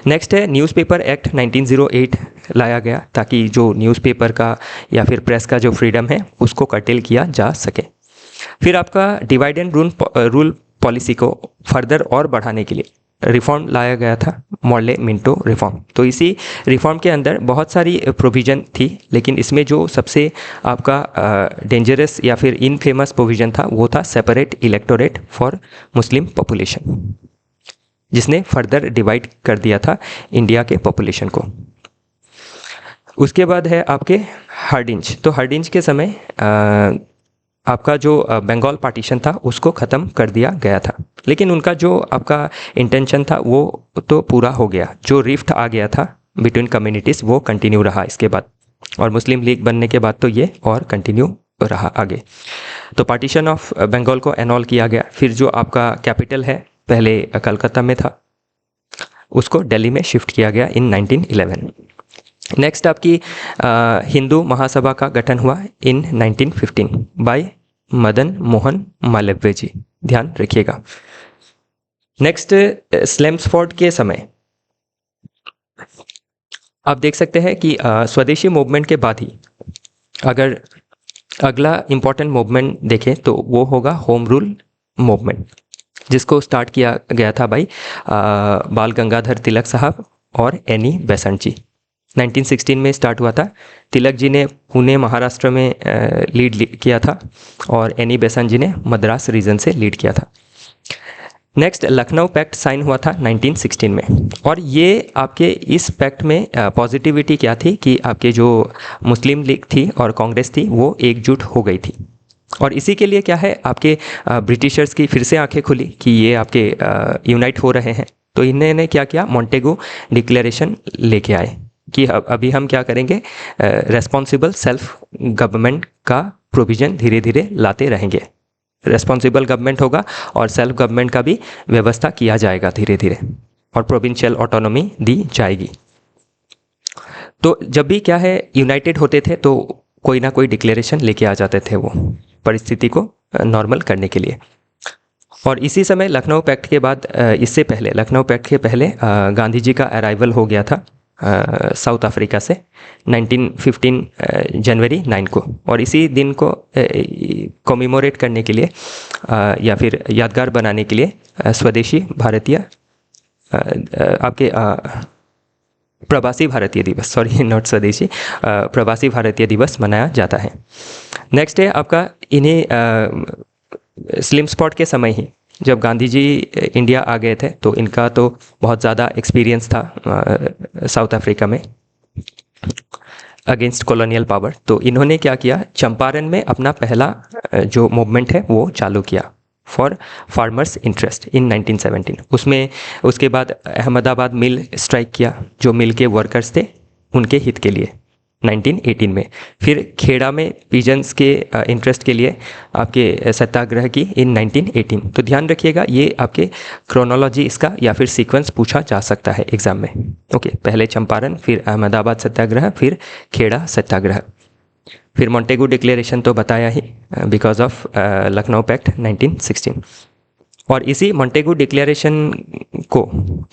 A: नेक्स्ट है न्यूज़पेपर एक्ट 1908 लाया गया, ताकि जो न्यूज़पेपर का या फिर प्रेस का जो फ्रीडम है उसको कर्टेल किया जा सके। फिर आपका डिवाइड एंड रूल पॉलिसी को फर्दर और बढ़ाने के लिए रिफॉर्म लाया गया था, मॉर्ले मिंटो रिफॉर्म। तो इसी रिफॉर्म के अंदर बहुत सारी प्रोविज़न थी, लेकिन इसमें जो सबसे आपका डेंजरस या फिर इनफेमस प्रोविज़न था वो था separate electorate for Muslim population, जिसने फर्दर डिवाइड कर दिया था इंडिया के पॉपुलेशन को। उसके बाद है आपके हार्डिंज। तो हार्डिंज के समय आपका जो बंगाल पार्टीशन था उसको ख़त्म कर दिया गया था, लेकिन उनका जो आपका इंटेंशन था वो तो पूरा हो गया। जो रिफ्ट आ गया था बिटवीन कम्युनिटीज़ वो कंटिन्यू रहा इसके बाद, और मुस्लिम लीग बनने के बाद तो ये और कंटिन्यू रहा आगे। तो पार्टीशन ऑफ बंगाल को एनॉल किया गया। फिर जो आपका कैपिटल है, पहले कलकत्ता में था, उसको दिल्ली में शिफ्ट किया गया इन 1911। नेक्स्ट आपकी हिंदू महासभा का गठन हुआ इन 1915 बाय मदन मोहन मालवीय जी, ध्यान रखिएगा। नेक्स्ट स्लेम्सफोर्ड के समय आप देख सकते हैं कि स्वदेशी मूवमेंट के बाद ही अगर अगला इम्पॉर्टेंट मूवमेंट देखें तो वो होगा होम रूल मूवमेंट, जिसको स्टार्ट किया गया था भाई बाल गंगाधर तिलक साहब और एनी बेसेंट जी। 1916 में स्टार्ट हुआ था। तिलक जी ने पुणे महाराष्ट्र में लीड किया था और एनी बेसेंट जी ने मद्रास रीजन से लीड किया था। नेक्स्ट लखनऊ पैक्ट साइन हुआ था 1916 में, और ये आपके इस पैक्ट में पॉजिटिविटी क्या थी कि आपके जो मुस्लिम लीग थी और कांग्रेस थी वो एकजुट हो गई थी, और इसी के लिए क्या है आपके ब्रिटिशर्स की फिर से आंखें खुली कि ये आपके यूनाइट हो रहे हैं। तो इन्होंने क्या किया, मॉन्टेगो डिक्लेरेशन लेके आए कि अभी हम क्या करेंगे, रेस्पॉन्सिबल सेल्फ गवर्नमेंट का प्रोविज़न धीरे धीरे लाते रहेंगे। रेस्पॉन्सिबल गवर्नमेंट होगा और सेल्फ गवर्नमेंट का भी व्यवस्था किया जाएगा धीरे धीरे, और प्रोविंशियल ऑटोनॉमी दी जाएगी। तो जब भी क्या है यूनाइटेड होते थे तो कोई ना कोई डिक्लेरेशन लेके आ जाते थे वो परिस्थिति को नॉर्मल करने के लिए। और इसी समय लखनऊ पैक्ट के बाद इससे पहले लखनऊ पैक्ट के पहले गांधी जी का अराइवल हो गया था साउथ अफ्रीका से 1915 जनवरी 9 को। और इसी दिन को कॉमेमोरेट करने के लिए या फिर यादगार बनाने के लिए स्वदेशी भारतीय आपके प्रवासी भारतीय दिवस, सॉरी नॉट स्वदेशी, प्रवासी भारतीय दिवस मनाया जाता है। नेक्स्ट है आपका इन्हीं स्लिम स्पॉट के समय ही जब गांधी जी इंडिया आ गए थे तो इनका तो बहुत ज़्यादा एक्सपीरियंस था साउथ अफ्रीका में अगेंस्ट कॉलोनियल पावर। तो इन्होंने क्या किया, चंपारण में अपना पहला जो मूवमेंट है वो चालू किया फॉर फार्मर्स इंटरेस्ट इन 1917। उसमें उसके बाद अहमदाबाद मिल स्ट्राइक किया, जो मिल के वर्कर्स थे उनके हित के लिए 1918 में। फिर खेड़ा में पीजन्स के इंटरेस्ट के लिए आपके सत्याग्रह की इन 1918। तो ध्यान रखिएगा ये आपके क्रोनोलॉजी इसका या फिर सीक्वेंस पूछा जा सकता है एग्जाम में। ओके, पहले चंपारण, फिर अहमदाबाद सत्याग्रह, फिर खेड़ा सत्याग्रह, फिर मॉन्टेगू डिक्लेरेशन तो बताया ही बिकॉज ऑफ लखनऊ पैक्ट 1916। और इसी मॉन्टेगू डिक्लेरेशन को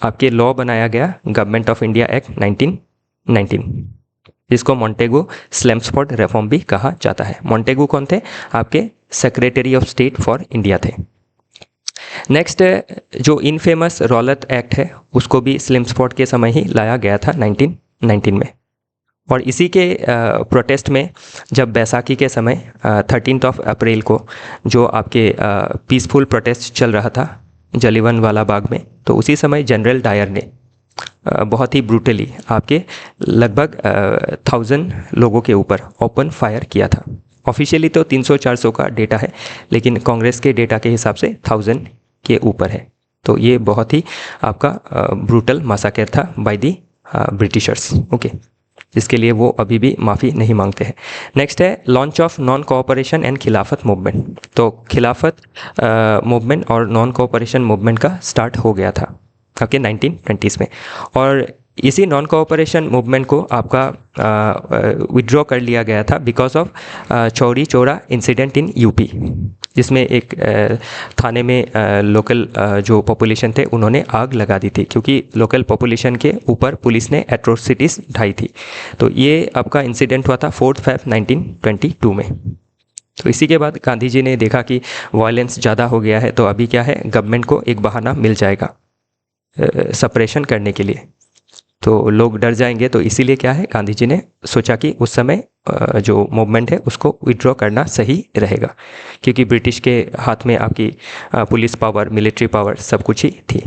A: आपके लॉ बनाया गया गवर्नमेंट ऑफ इंडिया एक्ट 1919, जिसको मॉन्टेगू स्लिम स्पॉट रिफॉर्म भी कहा जाता है। मॉन्टेगू कौन थे, आपके secretary of state for India थे। नेक्स्ट जो इनफेमस रौलत एक्ट है उसको भी स्लिम स्पॉट के समय ही लाया गया था 1919 में। और इसी के प्रोटेस्ट में जब बैसाखी के समय 13 अप्रैल को जो आपके पीसफुल प्रोटेस्ट चल रहा था जलियांवाला बाग में, तो उसी समय जनरल डायर ने बहुत ही ब्रूटली आपके लगभग 1000 लोगों के ऊपर ओपन फायर किया था। ऑफिशियली तो 300-400 का डेटा है, लेकिन कांग्रेस के डेटा के हिसाब से 1000 के ऊपर है। तो ये बहुत ही आपका ब्रूटल मैसेकर था बाय दी ब्रिटिशर्स। ओके, जिसके लिए वो अभी भी माफ़ी नहीं मांगते हैं। नेक्स्ट है launch of non cooperation and खिलाफत मूवमेंट। तो खिलाफत मूवमेंट और नॉन कोऑपरेशन मूवमेंट का स्टार्ट हो गया था ओके 1920s में। और इसी नॉन कोऑपरेशन मूवमेंट को आपका विड्रॉ कर लिया गया था because of Chauri Chaura incident in UP, जिसमें एक थाने में लोकल जो पॉपुलेशन थे उन्होंने आग लगा दी थी, क्योंकि लोकल पॉपुलेशन के ऊपर पुलिस ने एट्रोसिटीज़ ढाई थी। तो ये आपका इंसिडेंट हुआ था 4 फरवरी 1922 में। तो इसी के बाद गांधी जी ने देखा कि वायलेंस ज़्यादा हो गया है, तो अभी क्या है, गवर्नमेंट को एक बहाना मिल जाएगा सप्रेशन करने के लिए, तो लोग डर जाएंगे। तो इसीलिए क्या है, गांधी जी ने सोचा कि उस समय जो मूवमेंट है उसको विड्रॉ करना सही रहेगा, क्योंकि ब्रिटिश के हाथ में आपकी पुलिस पावर, मिलिट्री पावर सब कुछ ही थी।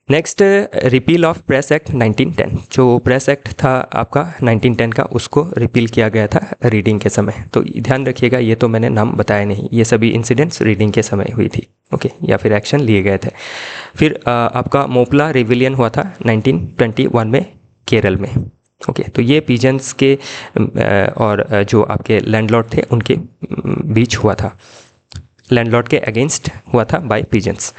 A: Next repeal of press act 1910। जो प्रेस एक्ट था आपका 1910 का, उसको रिपील किया गया था रीडिंग के समय। तो ध्यान रखिएगा, ये तो मैंने नाम बताया नहीं, ये सभी इंसिडेंट्स रीडिंग के समय हुई थी ओके, या फिर एक्शन लिए गए थे। फिर आपका मोपला रिविलियन हुआ था 1921 में केरल में ओके। तो ये पीजन्स के और जो आपके लैंडलॉर्ड थे उनके बीच हुआ था, लैंडलॉर्ड के अगेंस्ट हुआ था बाय पीजन्स।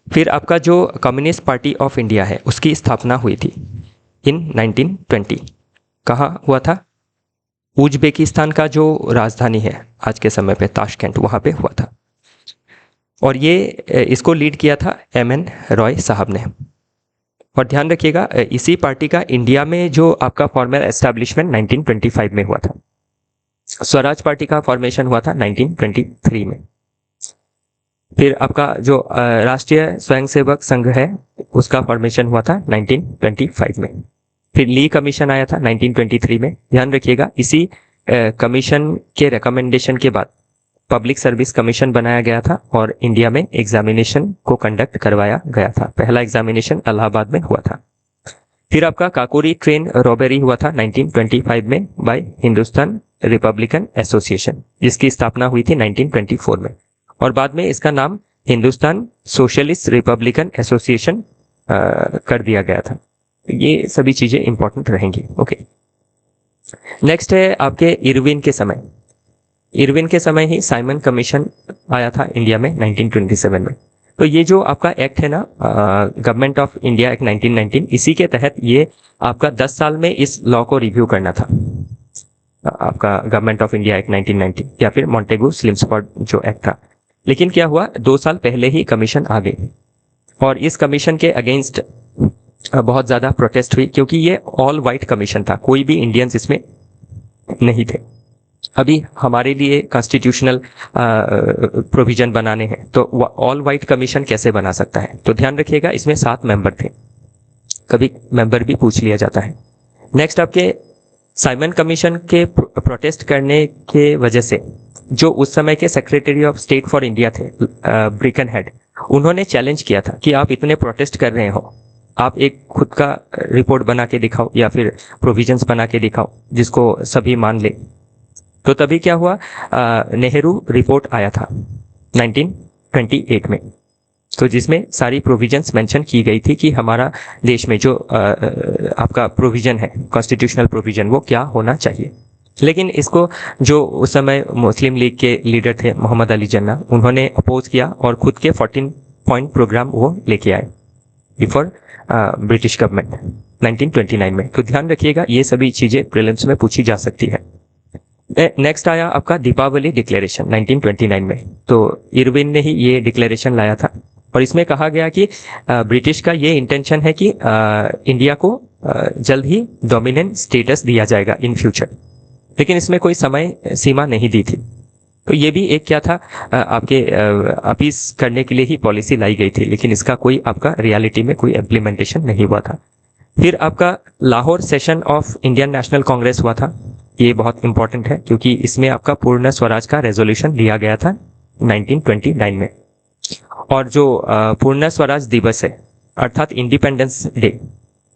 A: फिर आपका जो कम्युनिस्ट पार्टी ऑफ इंडिया है उसकी स्थापना हुई थी इन 1920। कहाँ हुआ था, उज्बेकिस्तान का जो राजधानी है आज के समय पे ताशकंद, वहाँ पे हुआ था। और ये इसको लीड किया था MN रॉय साहब ने। और ध्यान रखिएगा, इसी पार्टी का इंडिया में जो आपका फॉर्मल एस्टैब्लिशमेंट 1925 में हुआ था। स्वराज पार्टी का फॉर्मेशन हुआ था 1923 में। फिर आपका जो राष्ट्रीय स्वयंसेवक संघ है उसका फॉर्मेशन हुआ था 1925 में। फिर ली कमीशन आया था 1923 में। ध्यान रखिएगा, इसी कमीशन के रिकमेंडेशन के बाद पब्लिक सर्विस कमीशन बनाया गया था और इंडिया में एग्जामिनेशन को कंडक्ट करवाया गया था। पहला एग्जामिनेशन इलाहाबाद में हुआ था। फिर आपका काकोरी ट्रेन रॉबेरी हुआ था 1925 में बाय हिंदुस्तान रिपब्लिकन एसोसिएशन, जिसकी स्थापना हुई थी 1924 में। और बाद में इसका नाम हिंदुस्तान सोशलिस्ट रिपब्लिकन एसोसिएशन कर दिया गया था। ये सभी चीज़ें इंपॉर्टेंट रहेंगी ओके। नेक्स्ट है आपके इरविन के समय। इरविन के समय ही साइमन कमीशन आया था इंडिया में 1927 में। तो ये जो आपका एक्ट है ना, गवर्नमेंट ऑफ इंडिया एक्ट 1919, इसी के तहत ये आपका 10 साल में इस लॉ को रिव्यू करना था। आपका गवर्नमेंट ऑफ इंडिया एक्ट 1990 या फिर मॉन्टेगू स्लिमस्पॉट जो एक्ट था। लेकिन क्या हुआ, 2 साल पहले ही कमीशन आ गई और इस कमीशन के अगेंस्ट बहुत ज़्यादा प्रोटेस्ट हुई, क्योंकि ये ऑल वाइट कमीशन था, कोई भी इंडियंस इसमें नहीं थे। अभी हमारे लिए कॉन्स्टिट्यूशनल प्रोविजन बनाने हैं, तो ऑल वाइट कमीशन कैसे बना सकता है? तो ध्यान रखिएगा, इसमें 7 मेंबर थे, कभी मेंबर भी पूछ लिया जाता है। नेक्स्ट आपके साइमन कमीशन के प्रोटेस्ट करने के वजह से जो उस समय के secretary of state for India थे, ब्रिकन हेड, उन्होंने चैलेंज किया था कि आप इतने प्रोटेस्ट कर रहे हो, आप एक खुद का रिपोर्ट बना के दिखाओ या फिर प्रोविजंस बना के दिखाओ जिसको सभी मान ले। तो तभी क्या हुआ, नेहरू रिपोर्ट आया था 1928 में, तो जिसमें सारी प्रोविजंस मेंशन की गई थी कि हमारा देश में जो आपका प्रोविजन है, कॉन्स्टिट्यूशनल प्रोविजन, वो क्या होना चाहिए। लेकिन इसको जो उस समय मुस्लिम लीग के लीडर थे मोहम्मद अली जिन्ना, उन्होंने अपोज किया और खुद के 14 पॉइंट प्रोग्राम वो लेके आए बिफोर ब्रिटिश गवर्नमेंट 1929 में। तो ध्यान रखिएगा, ये सभी चीज़ें प्रीलिम्स में पूछी जा सकती है। नेक्स्ट आया आपका दीपावली डिक्लेरेशन 1929 में। तो इरविन ने ही ये डिक्लेरेशन लाया था और इसमें कहा गया कि ब्रिटिश का ये इंटेंशन है कि इंडिया को जल्द ही डोमिनेंट स्टेटस दिया जाएगा इन फ्यूचर, लेकिन इसमें कोई समय सीमा नहीं दी थी। तो ये भी एक क्या था, आपके अपीस करने के लिए ही पॉलिसी लाई गई थी, लेकिन इसका कोई आपका रियलिटी में कोई इम्प्लीमेंटेशन नहीं हुआ था। फिर आपका Lahore session of Indian national Congress हुआ था। ये बहुत इंपॉर्टेंट है क्योंकि इसमें आपका पूर्ण स्वराज का रेजोल्यूशन लिया गया था 1929 में। और जो पूर्ण स्वराज दिवस है अर्थात इंडिपेंडेंस डे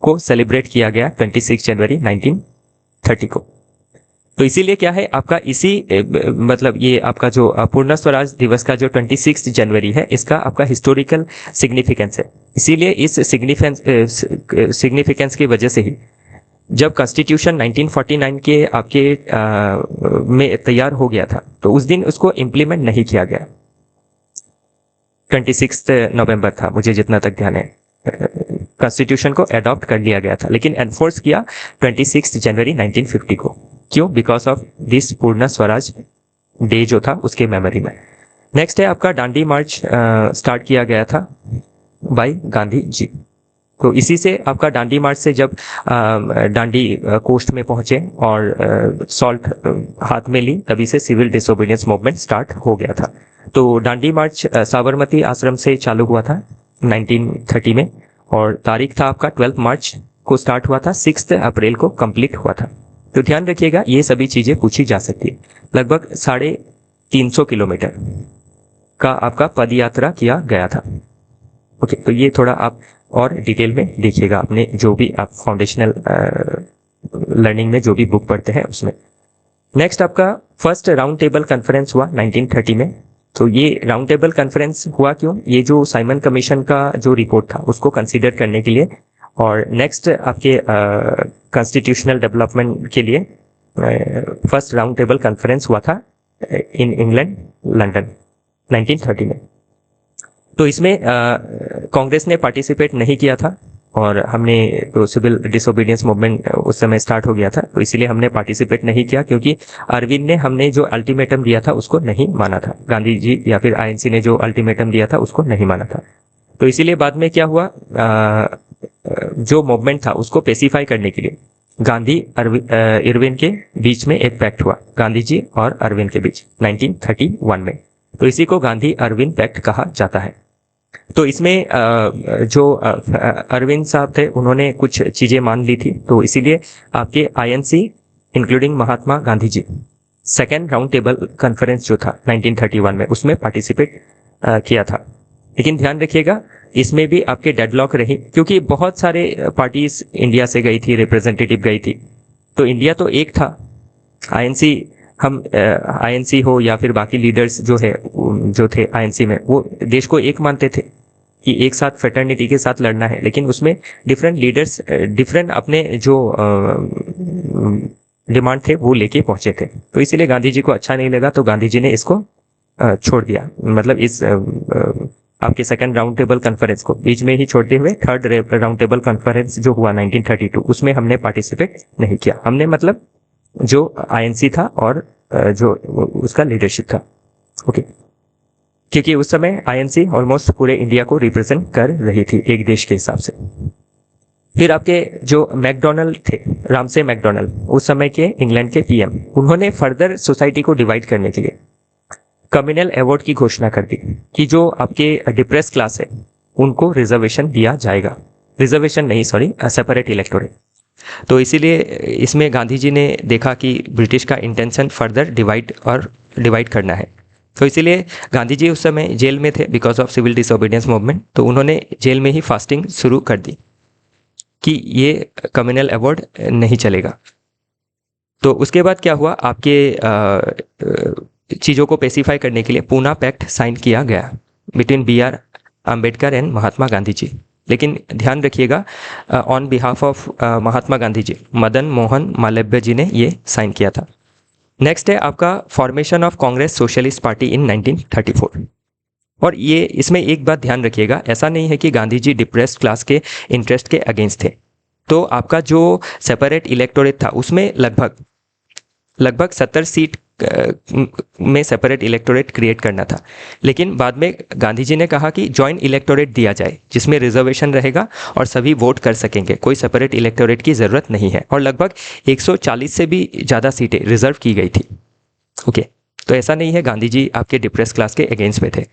A: को सेलिब्रेट किया गया 26 जनवरी 1930 को। तो इसीलिए क्या है आपका इसी मतलब ये आपका जो पूर्ण स्वराज दिवस का जो 26 जनवरी है, इसका आपका हिस्टोरिकल सिग्निफिकेंस है। इसीलिए इस सिग्निफिकेंस की वजह से ही जब कॉन्स्टिट्यूशन 1949 के आपके में तैयार हो गया था, तो उस दिन उसको इम्प्लीमेंट नहीं किया गया। 26 नवंबर था मुझे जितना तक ध्यान है, कॉन्स्टिट्यूशन को अडॉप्ट कर लिया गया था, लेकिन एनफोर्स किया 26 जनवरी 1950 को। क्यों? बिकॉज ऑफ दिस पूर्ण स्वराज डे जो था उसके मेमोरी में। नेक्स्ट है आपका दांडी मार्च स्टार्ट किया गया था बाय गांधी जी। तो इसी से आपका दांडी मार्च से जब दांडी कोस्ट में पहुंचे और सॉल्ट हाथ में ली, तभी से सिविल डिसोबीडियंस मूवमेंट स्टार्ट हो गया था। तो दांडी मार्च साबरमती आश्रम से चालू हुआ था 1930 में और तारीख था आपका 12 मार्च को स्टार्ट हुआ था, 6 अप्रैल को कंप्लीट हुआ था। तो ध्यान रखिएगा, ये सभी चीज़ें पूछी जा सकती है। लगभग 350 किलोमीटर का आपका पद यात्रा किया गया था। ओके, तो ये थोड़ा आप और डिटेल में देखिएगा अपने जो भी आप फाउंडेशनल लर्निंग में जो भी बुक पढ़ते हैं उसमें। नेक्स्ट आपका फर्स्ट राउंड टेबल कॉन्फ्रेंस हुआ 1930 में। तो ये राउंड टेबल कॉन्फ्रेंस हुआ क्यों? ये जो साइमन कमीशन का जो रिपोर्ट था उसको कंसीडर करने के लिए और नेक्स्ट आपके कॉन्स्टिट्यूशनल डेवलपमेंट के लिए फर्स्ट राउंड टेबल कॉन्फ्रेंस हुआ था इन इंग्लैंड, लंदन 1930 में। तो इसमें कांग्रेस ने पार्टिसिपेट नहीं किया था और हमने तो सिविल डिसोबीडियंस मूवमेंट उस समय स्टार्ट हो गया था, तो इसीलिए हमने पार्टिसिपेट नहीं किया क्योंकि अरविंद ने हमने जो अल्टीमेटम दिया था उसको नहीं माना था। गांधी जी या फिर आईएनसी ने जो अल्टीमेटम दिया था उसको नहीं माना था। तो इसीलिए बाद में क्या हुआ, जो मूवमेंट था उसको पेसिफाई करने के लिए गांधी इरविन के बीच में एक पैक्ट हुआ, गांधी जी और अरविंद के बीच 1931 में। तो इसी को गांधी अरविंद पैक्ट कहा जाता है। तो इसमें जो अरविंद साहब थे उन्होंने कुछ चीज़ें मान ली थी, तो इसीलिए आपके INC including Mahatma Gandhi ji second round table conference जो था 1931 में उसमें पार्टिसिपेट किया था। लेकिन ध्यान रखिएगा इसमें भी आपके डेडलॉक रही क्योंकि बहुत सारे पार्टीज इंडिया से गई थी, रिप्रेजेंटेटिव गई थी, तो इंडिया तो एक था। आईएनसी हम आईएनसी हो या फिर बाकी लीडर्स जो थे आईएनसी में, वो देश को एक मानते थे कि एक साथ फेटर्निटी के साथ लड़ना है, लेकिन उसमें डिफरेंट लीडर्स डिफरेंट अपने जो डिमांड थे वो लेके पहुंचे थे। तो इसीलिए गांधी जी को अच्छा नहीं लगा, तो गांधी जी ने इसको छोड़ दिया, मतलब इस आपके सेकंड राउंड टेबल कॉन्फ्रेंस को बीच में ही छोड़ते हुए थर्ड राउंड टेबल कॉन्फ्रेंस जो हुआ 1932, उसमें हमने पार्टिसिपेट नहीं किया। हमने मतलब जो आईएनसी था और जो उसका लीडरशिप था। ओके, क्योंकि उस समय आईएनसी ऑलमोस्ट पूरे इंडिया को रिप्रेजेंट कर रही थी एक देश के हिसाब से। फिर आपके जो मैकडोनल्ड थे, रामसे मैकडोनल्ड, उस समय के इंग्लैंड के पीएम, उन्होंने फर्दर सोसाइटी को डिवाइड करने के लिए कम्युनल अवार्ड की घोषणा कर दी कि जो आपके डिप्रेस क्लास है उनको रिजर्वेशन दिया जाएगा। रिजर्वेशन नहीं, सॉरी, सेपरेट इलेक्टोरेट। तो इसीलिए इसमें गांधी जी ने देखा कि ब्रिटिश का इंटेंशन फर्दर डिवाइड करना है। तो इसीलिए गांधी जी उस समय जेल में थे because of civil disobedience movement. तो उन्होंने जेल में ही फास्टिंग शुरू कर दी कि ये कम्युनल अवार्ड नहीं चलेगा। तो उसके बाद क्या हुआ, आपके चीज़ों को पेसिफाई करने के लिए पूना पैक्ट साइन किया गया between BR Ambedkar and Mahatma Gandhi ji. लेकिन ध्यान रखिएगा, on behalf of Mahatma Gandhi ji, Madan Mohan Malviya जी ने ये साइन किया था। नेक्स्ट है आपका formation of Congress socialist party इन 1934। और ये इसमें एक बात ध्यान रखिएगा, ऐसा नहीं है कि गांधी जी डिप्रेस्ड क्लास के इंटरेस्ट के अगेंस्ट थे। तो आपका जो सेपरेट इलेक्टोरेट था उसमें लगभग 70 सीट में सेपरेट इलेक्टोरेट क्रिएट करना था। लेकिन बाद में गांधी जी ने कहा कि जॉइंट इलेक्टोरेट दिया जाए जिसमें रिजर्वेशन रहेगा और सभी वोट कर सकेंगे, कोई सेपरेट इलेक्टोरेट की ज़रूरत नहीं है। और लगभग 140 से भी ज़्यादा सीटें रिजर्व की गई थी। ओके, तो ऐसा नहीं है गांधी जी आपके डिप्रेस क्लास के अगेंस्ट में थे,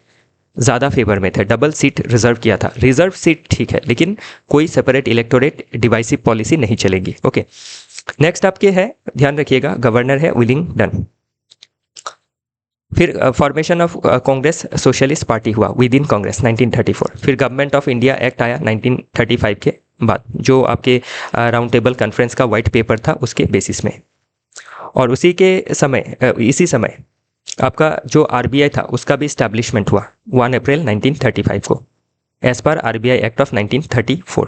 A: ज़्यादा फेवर में थे, डबल सीट रिजर्व किया था। रिजर्व सीट ठीक है, लेकिन कोई सेपरेट इलेक्टोरेट डिवाइसिव पॉलिसी नहीं चलेगी। ओके, नेक्स्ट आपके है, ध्यान रखिएगा, गवर्नर है विलिंगडन। फिर formation of Congress socialist party हुआ विद इन कांग्रेस 1934। फिर गवर्नमेंट ऑफ इंडिया एक्ट आया 1935 के बाद, जो आपके राउंड टेबल कॉन्फ्रेंस का वाइट पेपर था उसके बेसिस में। और इसी समय आपका जो आरबीआई था उसका भी इस्टेब्लिशमेंट हुआ 1 अप्रैल 1935 को as per RBI act of 1934।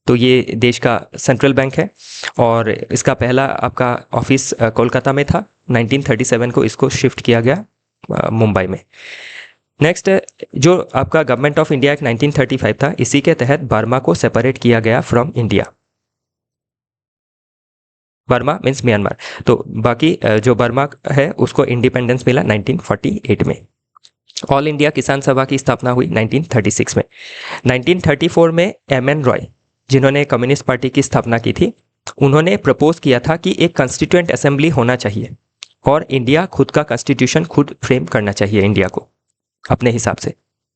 A: तो ये देश का सेंट्रल बैंक है और इसका पहला आपका ऑफिस कोलकाता में था। 1937 को इसको शिफ्ट किया गया मुंबई में। नेक्स्ट जो आपका गवर्नमेंट ऑफ इंडिया एक्ट 1935 था, इसी के तहत बर्मा को सेपरेट किया गया from India. Burma means Myanmar. तो बाकी जो बर्मा है उसको इंडिपेंडेंस मिला 1948 में। ऑल इंडिया किसान सभा की स्थापना हुई 1936 में। 1934 में एमएन रॉय, जिन्होंने कम्युनिस्ट पार्टी की स्थापना की थी, उन्होंने प्रपोज किया था कि एक कॉन्स्टिट्यूएंट असेंबली होना चाहिए और इंडिया खुद का कॉन्स्टिट्यूशन खुद फ्रेम करना चाहिए इंडिया को अपने हिसाब से,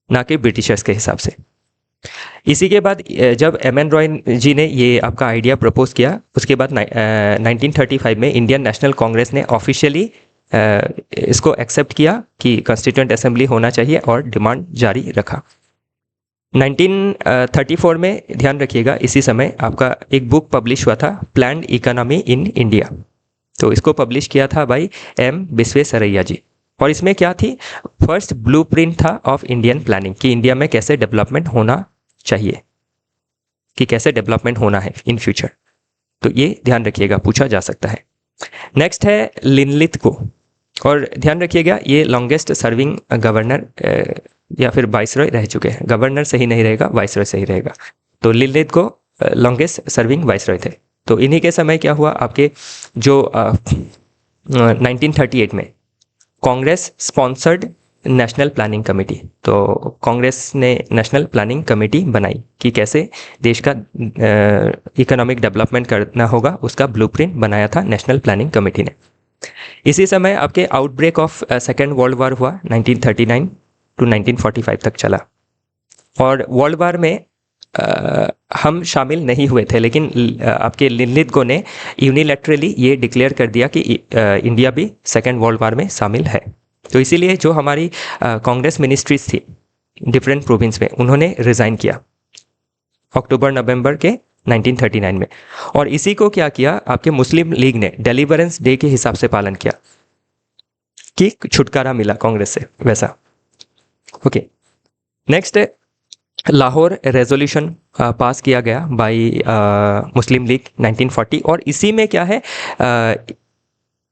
A: ना कि ब्रिटिशर्स के हिसाब से। इसी के बाद जब एमएन रॉय जी ने ये आपका आइडिया प्रपोज किया, उसके बाद 1935 में इंडियन नेशनल कांग्रेस ने ऑफिशियली इसको एक्सेप्ट किया कि कॉन्स्टिट्यूएंट असेंबली होना चाहिए और डिमांड जारी रखा। 1934 में ध्यान रखिएगा, इसी समय आपका एक बुक पब्लिश हुआ था, प्लान्ड इकोनॉमी इन इंडिया। तो इसको पब्लिश किया था भाई एम विश्वेश्वरैया जी। और इसमें क्या थी, फर्स्ट ब्लूप्रिंट था ऑफ इंडियन प्लानिंग, कि इंडिया में कैसे डेवलपमेंट होना चाहिए, कि कैसे डेवलपमेंट होना है इन फ्यूचर। तो ये ध्यान रखिएगा, पूछा जा सकता है। नेक्स्ट है लिनलिथ को, और ध्यान रखिएगा ये लॉन्गेस्ट सर्विंग गवर्नर या फिर वाइसरॉय रह चुके हैं। गवर्नर सही नहीं रहेगा, वाइसरॉय सही रहेगा। तो लिनलिथ को लॉन्गेस्ट सर्विंग वाइसरॉय थे। तो इन्हीं के समय क्या हुआ, आपके जो 1938 में Congress sponsored national planning committee, तो कांग्रेस ने नेशनल प्लानिंग कमेटी बनाई कि कैसे देश का इकोनॉमिक डेवलपमेंट करना होगा, उसका ब्लूप्रिंट बनाया था नेशनल प्लानिंग कमेटी ने। इसी समय आपके outbreak of second world war हुआ 1939 टू 1945 तक चला। और वर्ल्ड वॉर में हम शामिल नहीं हुए थे, लेकिन आपके लिनलिथ गो ने यूनिलैटरली ये डिक्लेयर कर दिया कि इंडिया भी सेकेंड वर्ल्ड वॉर में शामिल है। तो इसीलिए जो हमारी कांग्रेस मिनिस्ट्रीज थी डिफरेंट प्रोविंस में, उन्होंने रिज़ाइन किया अक्टूबर नवंबर के 1939 में। और इसी को क्या किया, आपके मुस्लिम लीग ने डिलीवरेंस डे के हिसाब से पालन किया कि छुटकारा मिला कांग्रेस से, वैसा। Okay, next Lahore resolution pass किया गया बाय मुस्लिम लीग 1940। और इसी में क्या है,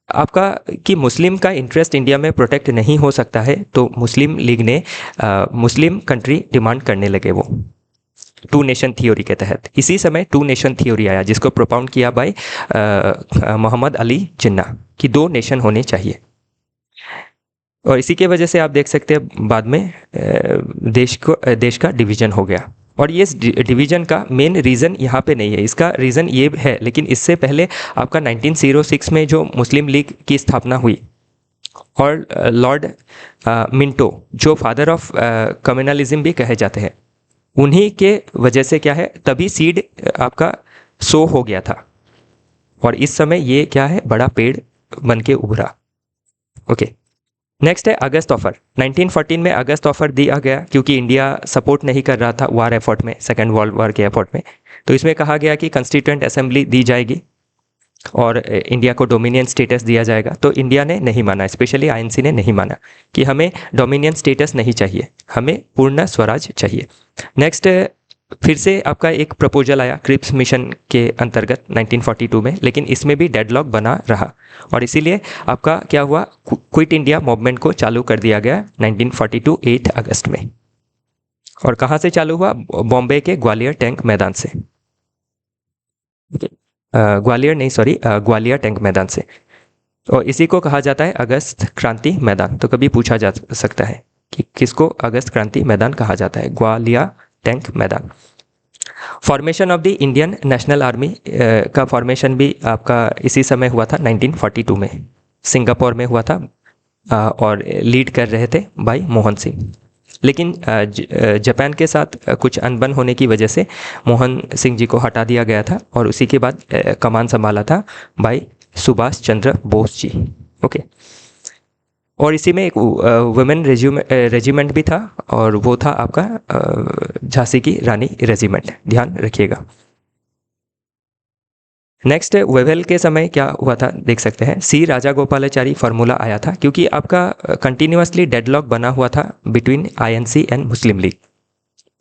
A: आपका कि मुस्लिम का इंटरेस्ट इंडिया में प्रोटेक्ट नहीं हो सकता है, तो मुस्लिम लीग ने मुस्लिम कंट्री डिमांड करने लगे वो टू नेशन थ्योरी के तहत। इसी समय टू नेशन थ्योरी आया जिसको प्रोपाउंड किया बाय मोहम्मद अली जिन्ना कि दो नेशन होने चाहिए। और इसी के वजह से आप देख सकते हैं बाद में देश का डिवीज़न हो गया। और ये डिवीज़न का मेन रीज़न यहाँ पे नहीं है, इसका रीज़न ये है, लेकिन इससे पहले आपका 1906 में जो मुस्लिम लीग की स्थापना हुई और लॉर्ड मिंटो जो फादर ऑफ कम्युनलिज्म भी कहे जाते हैं, उन्हीं के वजह से क्या है तभी सीड आपका सो हो गया था और इस समय ये क्या है बड़ा पेड़ बन के उभरा। ओके, नेक्स्ट है अगस्त ऑफर। 1914 में अगस्त ऑफर दिया गया क्योंकि इंडिया सपोर्ट नहीं कर रहा था वार एफर्ट में, सेकेंड वर्ल्ड वॉर के एफर्ट में। तो इसमें कहा गया कि कंस्टिट्यूएंट असेंबली दी जाएगी और इंडिया को डोमिनियन स्टेटस दिया जाएगा। तो इंडिया ने नहीं माना, स्पेशली आईएनसी ने नहीं माना कि हमें डोमिनियन स्टेटस नहीं चाहिए, हमें पूर्ण स्वराज चाहिए। नेक्स्ट फिर से आपका एक प्रपोजल आया क्रिप्स मिशन के अंतर्गत 1942 में, लेकिन इसमें भी डेडलॉक बना रहा और इसीलिए आपका क्या हुआ, क्विट इंडिया मूवमेंट को चालू कर दिया गया 1942 8 अगस्त में। और कहाँ से चालू हुआ, बॉम्बे के ग्वालियर टैंक मैदान से। ग्वालियर टैंक मैदान से। और इसी को कहा जाता है अगस्त क्रांति मैदान। तो कभी पूछा जा सकता है कि किसको अगस्त क्रांति मैदान कहा जाता है, ग्वालियर टैंक मैदान। Formation of the Indian national army का फॉर्मेशन भी आपका इसी समय हुआ था 1942 में, सिंगापुर में हुआ था और लीड कर रहे थे भाई मोहन सिंह। लेकिन जापान के साथ कुछ अनबन होने की वजह से मोहन सिंह जी को हटा दिया गया था और उसी के बाद कमान संभाला था भाई सुभाष चंद्र बोस जी। ओके, और इसी में एक वुमेन रेजिमेंट भी था और वो था आपका झांसी की रानी रेजिमेंट, ध्यान रखिएगा। नेक्स्ट वेवेल के समय क्या हुआ था देख सकते हैं, सी राजा गोपालाचारी फार्मूला आया था क्योंकि आपका कंटिन्यूसली डेडलॉक बना हुआ था between INC and Muslim league.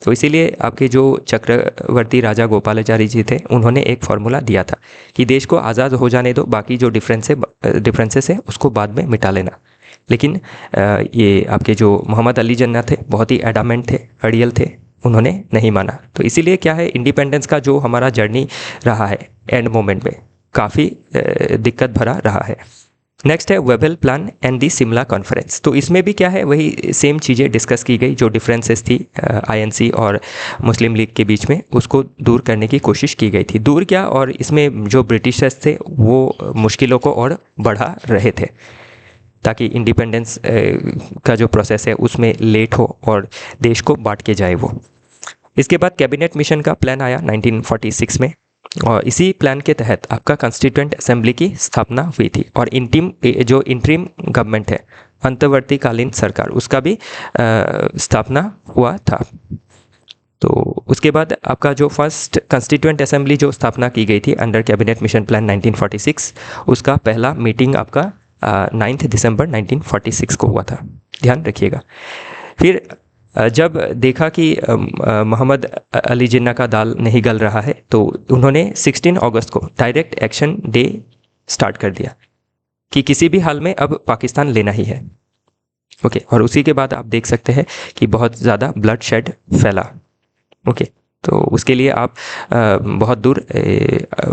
A: तो इसीलिए आपके जो चक्रवर्ती राजा गोपालाचारी जी थे उन्होंने एक फार्मूला दिया था कि देश को आज़ाद हो जाने दो, बाकी जो डिफरेंसेस है उसको बाद में मिटा लेना। लेकिन ये आपके जो मोहम्मद अली जिन्ना थे बहुत ही एडामेंट थे, अड़ियल थे, उन्होंने नहीं माना। तो इसीलिए क्या है, इंडिपेंडेंस का जो हमारा जर्नी रहा है एंड मोमेंट में काफ़ी दिक्कत भरा रहा है। नेक्स्ट है Wavell plan and the Shimla conference. तो इसमें भी क्या है वही सेम चीज़ें डिस्कस की गई, जो डिफरेंसेस थी आईएनसी और मुस्लिम लीग के बीच में उसको दूर करने की कोशिश की गई थी। दूर क्या, और इसमें जो ब्रिटिशर्स थे वो मुश्किलों को और बढ़ा रहे थे ताकि इंडिपेंडेंस का जो प्रोसेस है उसमें लेट हो और देश को बांट के जाए वो। इसके बाद कैबिनेट मिशन का प्लान आया 1946 में और इसी प्लान के तहत आपका कॉन्स्टिट्यूएंट असेंबली की स्थापना हुई थी और इंटरिम गवर्नमेंट है, अंतर्वर्तीकालीन सरकार, उसका भी स्थापना हुआ था। तो उसके बाद आपका जो फर्स्ट कॉन्स्टिट्यूएंट असेंबली जो स्थापना की गई थी अंडर कैबिनेट मिशन प्लान 1946, उसका पहला मीटिंग आपका 9 दिसंबर 1946 को हुआ था, ध्यान रखिएगा। फिर जब देखा कि मोहम्मद अली जिन्ना का दाल नहीं गल रहा है तो उन्होंने 16 अगस्त को डायरेक्ट एक्शन डे स्टार्ट कर दिया कि किसी भी हाल में अब पाकिस्तान लेना ही है। ओके, और उसी के बाद आप देख सकते हैं कि बहुत ज़्यादा ब्लड शेड फैला। ओके, तो उसके लिए आप बहुत दूर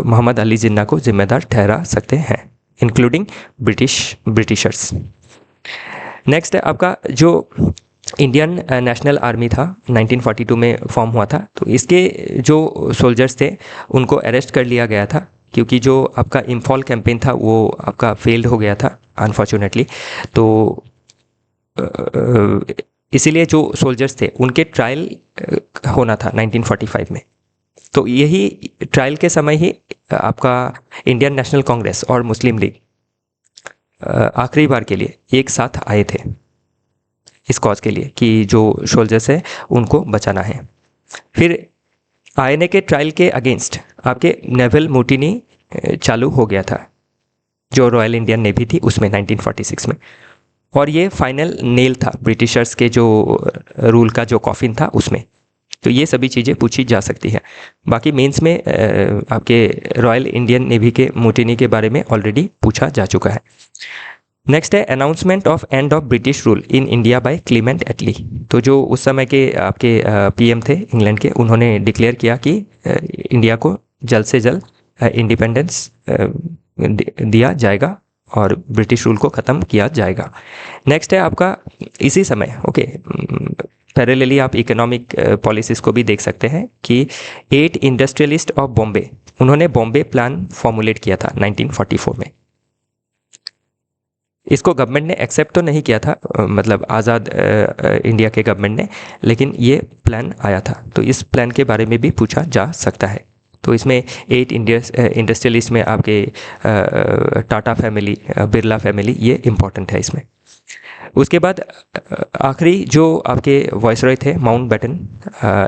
A: मोहम्मद अली जिन्ना को जिम्मेदार ठहरा सकते हैं, इंक्लूडिंग ब्रिटिशर्स। नेक्स्ट है आपका जो इंडियन नेशनल आर्मी था 1942 में फॉर्म हुआ था। तो इसके जो सोल्जर्स थे उनको अरेस्ट कर लिया गया था क्योंकि जो आपका इम्फॉल कैंपेन था वो आपका फेल्ड हो गया था अनफॉर्चुनेटली। तो इसीलिए जो सोल्जर्स थे उनके ट्रायल होना था 1945 में। तो यही ट्रायल के समय ही आपका इंडियन नेशनल कांग्रेस और मुस्लिम लीग आखिरी बार के लिए एक साथ आए थे इस कॉज के लिए कि जो सोल्जर्स है उनको बचाना है। फिर आईएनए के ट्रायल के अगेंस्ट आपके नेवल मुटिनी चालू हो गया था जो रॉयल इंडियन नेवी थी उसमें 1946 में, और ये फाइनल नेल था ब्रिटिशर्स के जो रूल का जो कॉफिन था उसमें। तो ये सभी चीज़ें पूछी जा सकती है। बाकी मेंस में आपके रॉयल इंडियन नेवी के मुटिनी के बारे में ऑलरेडी पूछा जा चुका है। नेक्स्ट है announcement of end of British rule in India by Clement Attlee. तो जो उस समय के आपके पीएम थे इंग्लैंड के, उन्होंने डिक्लेयर किया कि इंडिया को जल्द से जल्द इंडिपेंडेंस दिया जाएगा और ब्रिटिश रूल को ख़त्म किया जाएगा। नेक्स्ट है आपका इसी समय पैरेलली आप इकोनॉमिक पॉलिसीज़ को भी देख सकते हैं कि 8 इंडस्ट्रियलिस्ट ऑफ बॉम्बे, उन्होंने बॉम्बे प्लान फॉर्मुलेट किया था 1944 में। इसको गवर्नमेंट ने एक्सेप्ट तो नहीं किया था, मतलब आज़ाद इंडिया के गवर्नमेंट ने, लेकिन ये प्लान आया था। तो इस प्लान के बारे में भी पूछा जा सकता है। तो इसमें 8 इंडस्ट्रियलिस्ट में आपके टाटा फैमिली, बिरला फैमिली, ये इम्पॉर्टेंट है इसमें। उसके बाद आखिरी जो आपके वाइसरॉय थे माउंटबेटन,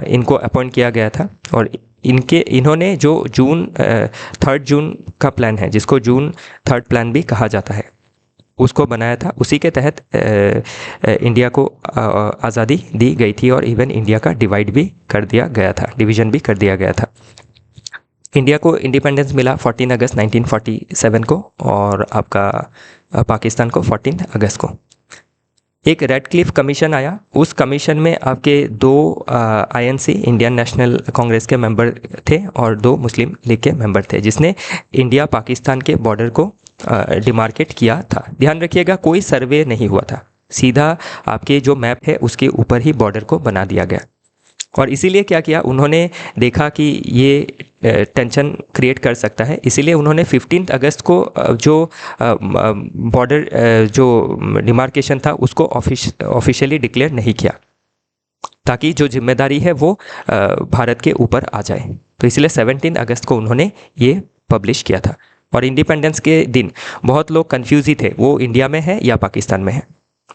A: इनको अपॉइंट किया गया था और इन्होंने जो 3 जून का प्लान है, जिसको जून 3 प्लान भी कहा जाता है, उसको बनाया था। उसी के तहत इंडिया को आज़ादी दी गई थी और इवन इंडिया का डिवाइड भी कर दिया गया था, डिवीज़न भी कर दिया गया था। इंडिया को इंडिपेंडेंस मिला 14 अगस्त 1947 को और आपका पाकिस्तान को 14 अगस्त को। एक रेडक्लिफ कमीशन आया, उस कमीशन में आपके 2 आईएनसी इंडियन नेशनल कांग्रेस के मेंबर थे और 2 मुस्लिम लीग के मेंबर थे, जिसने इंडिया पाकिस्तान के बॉर्डर को डिमार्केट किया था। ध्यान रखिएगा, कोई सर्वे नहीं हुआ था, सीधा आपके जो मैप है उसके ऊपर ही बॉर्डर को बना दिया गया। और इसीलिए क्या किया, उन्होंने देखा कि ये टेंशन क्रिएट कर सकता है, इसीलिए उन्होंने 15 अगस्त को जो बॉर्डर जो डिमार्केशन था उसको ऑफिशियली डिक्लेयर नहीं किया, ताकि जो जिम्मेदारी है वो भारत के ऊपर आ जाए। तो इसलिए 17 अगस्त को उन्होंने ये पब्लिश किया था। और इंडिपेंडेंस के दिन बहुत लोग कंफ्यूज ही थे, वो इंडिया में है या पाकिस्तान में है,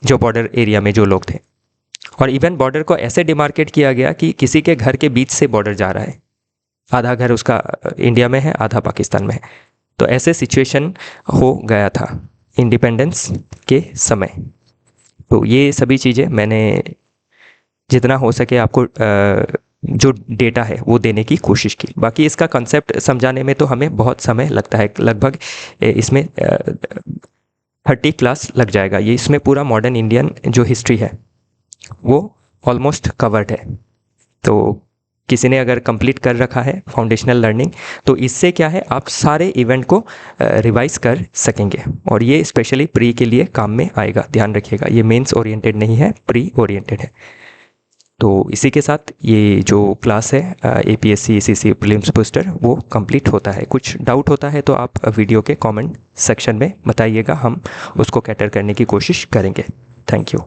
A: जो बॉर्डर एरिया में जो लोग थे। और इवन बॉर्डर को ऐसे डिमार्केट किया गया कि किसी के घर के बीच से बॉर्डर जा रहा है, आधा घर उसका इंडिया में है, आधा पाकिस्तान में है। तो ऐसे सिचुएशन हो गया था इंडिपेंडेंस के समय। तो ये सभी चीज़ें मैंने जितना हो सके आपको जो डेटा है वो देने की कोशिश की। बाकी इसका कंसेप्ट समझाने में तो हमें बहुत समय लगता है, लगभग इसमें 30 क्लास लग जाएगा। ये इसमें पूरा मॉडर्न इंडियन जो हिस्ट्री है वो ऑलमोस्ट कवर्ड है। तो किसी ने अगर कंप्लीट कर रखा है फाउंडेशनल लर्निंग, तो इससे क्या है, आप सारे इवेंट को रिवाइज कर सकेंगे और ये स्पेशली प्री के लिए काम में आएगा। ध्यान रखिएगा, ये मेंस ओरिएंटेड नहीं है, प्री ओरिएंटेड है। तो इसी के साथ ये जो क्लास है APSC ACC प्रीलिम्स बूस्टर वो कंप्लीट होता है। कुछ डाउट होता है तो आप वीडियो के कमेंट सेक्शन में बताइएगा, हम उसको कैटर करने की कोशिश करेंगे। Thank you.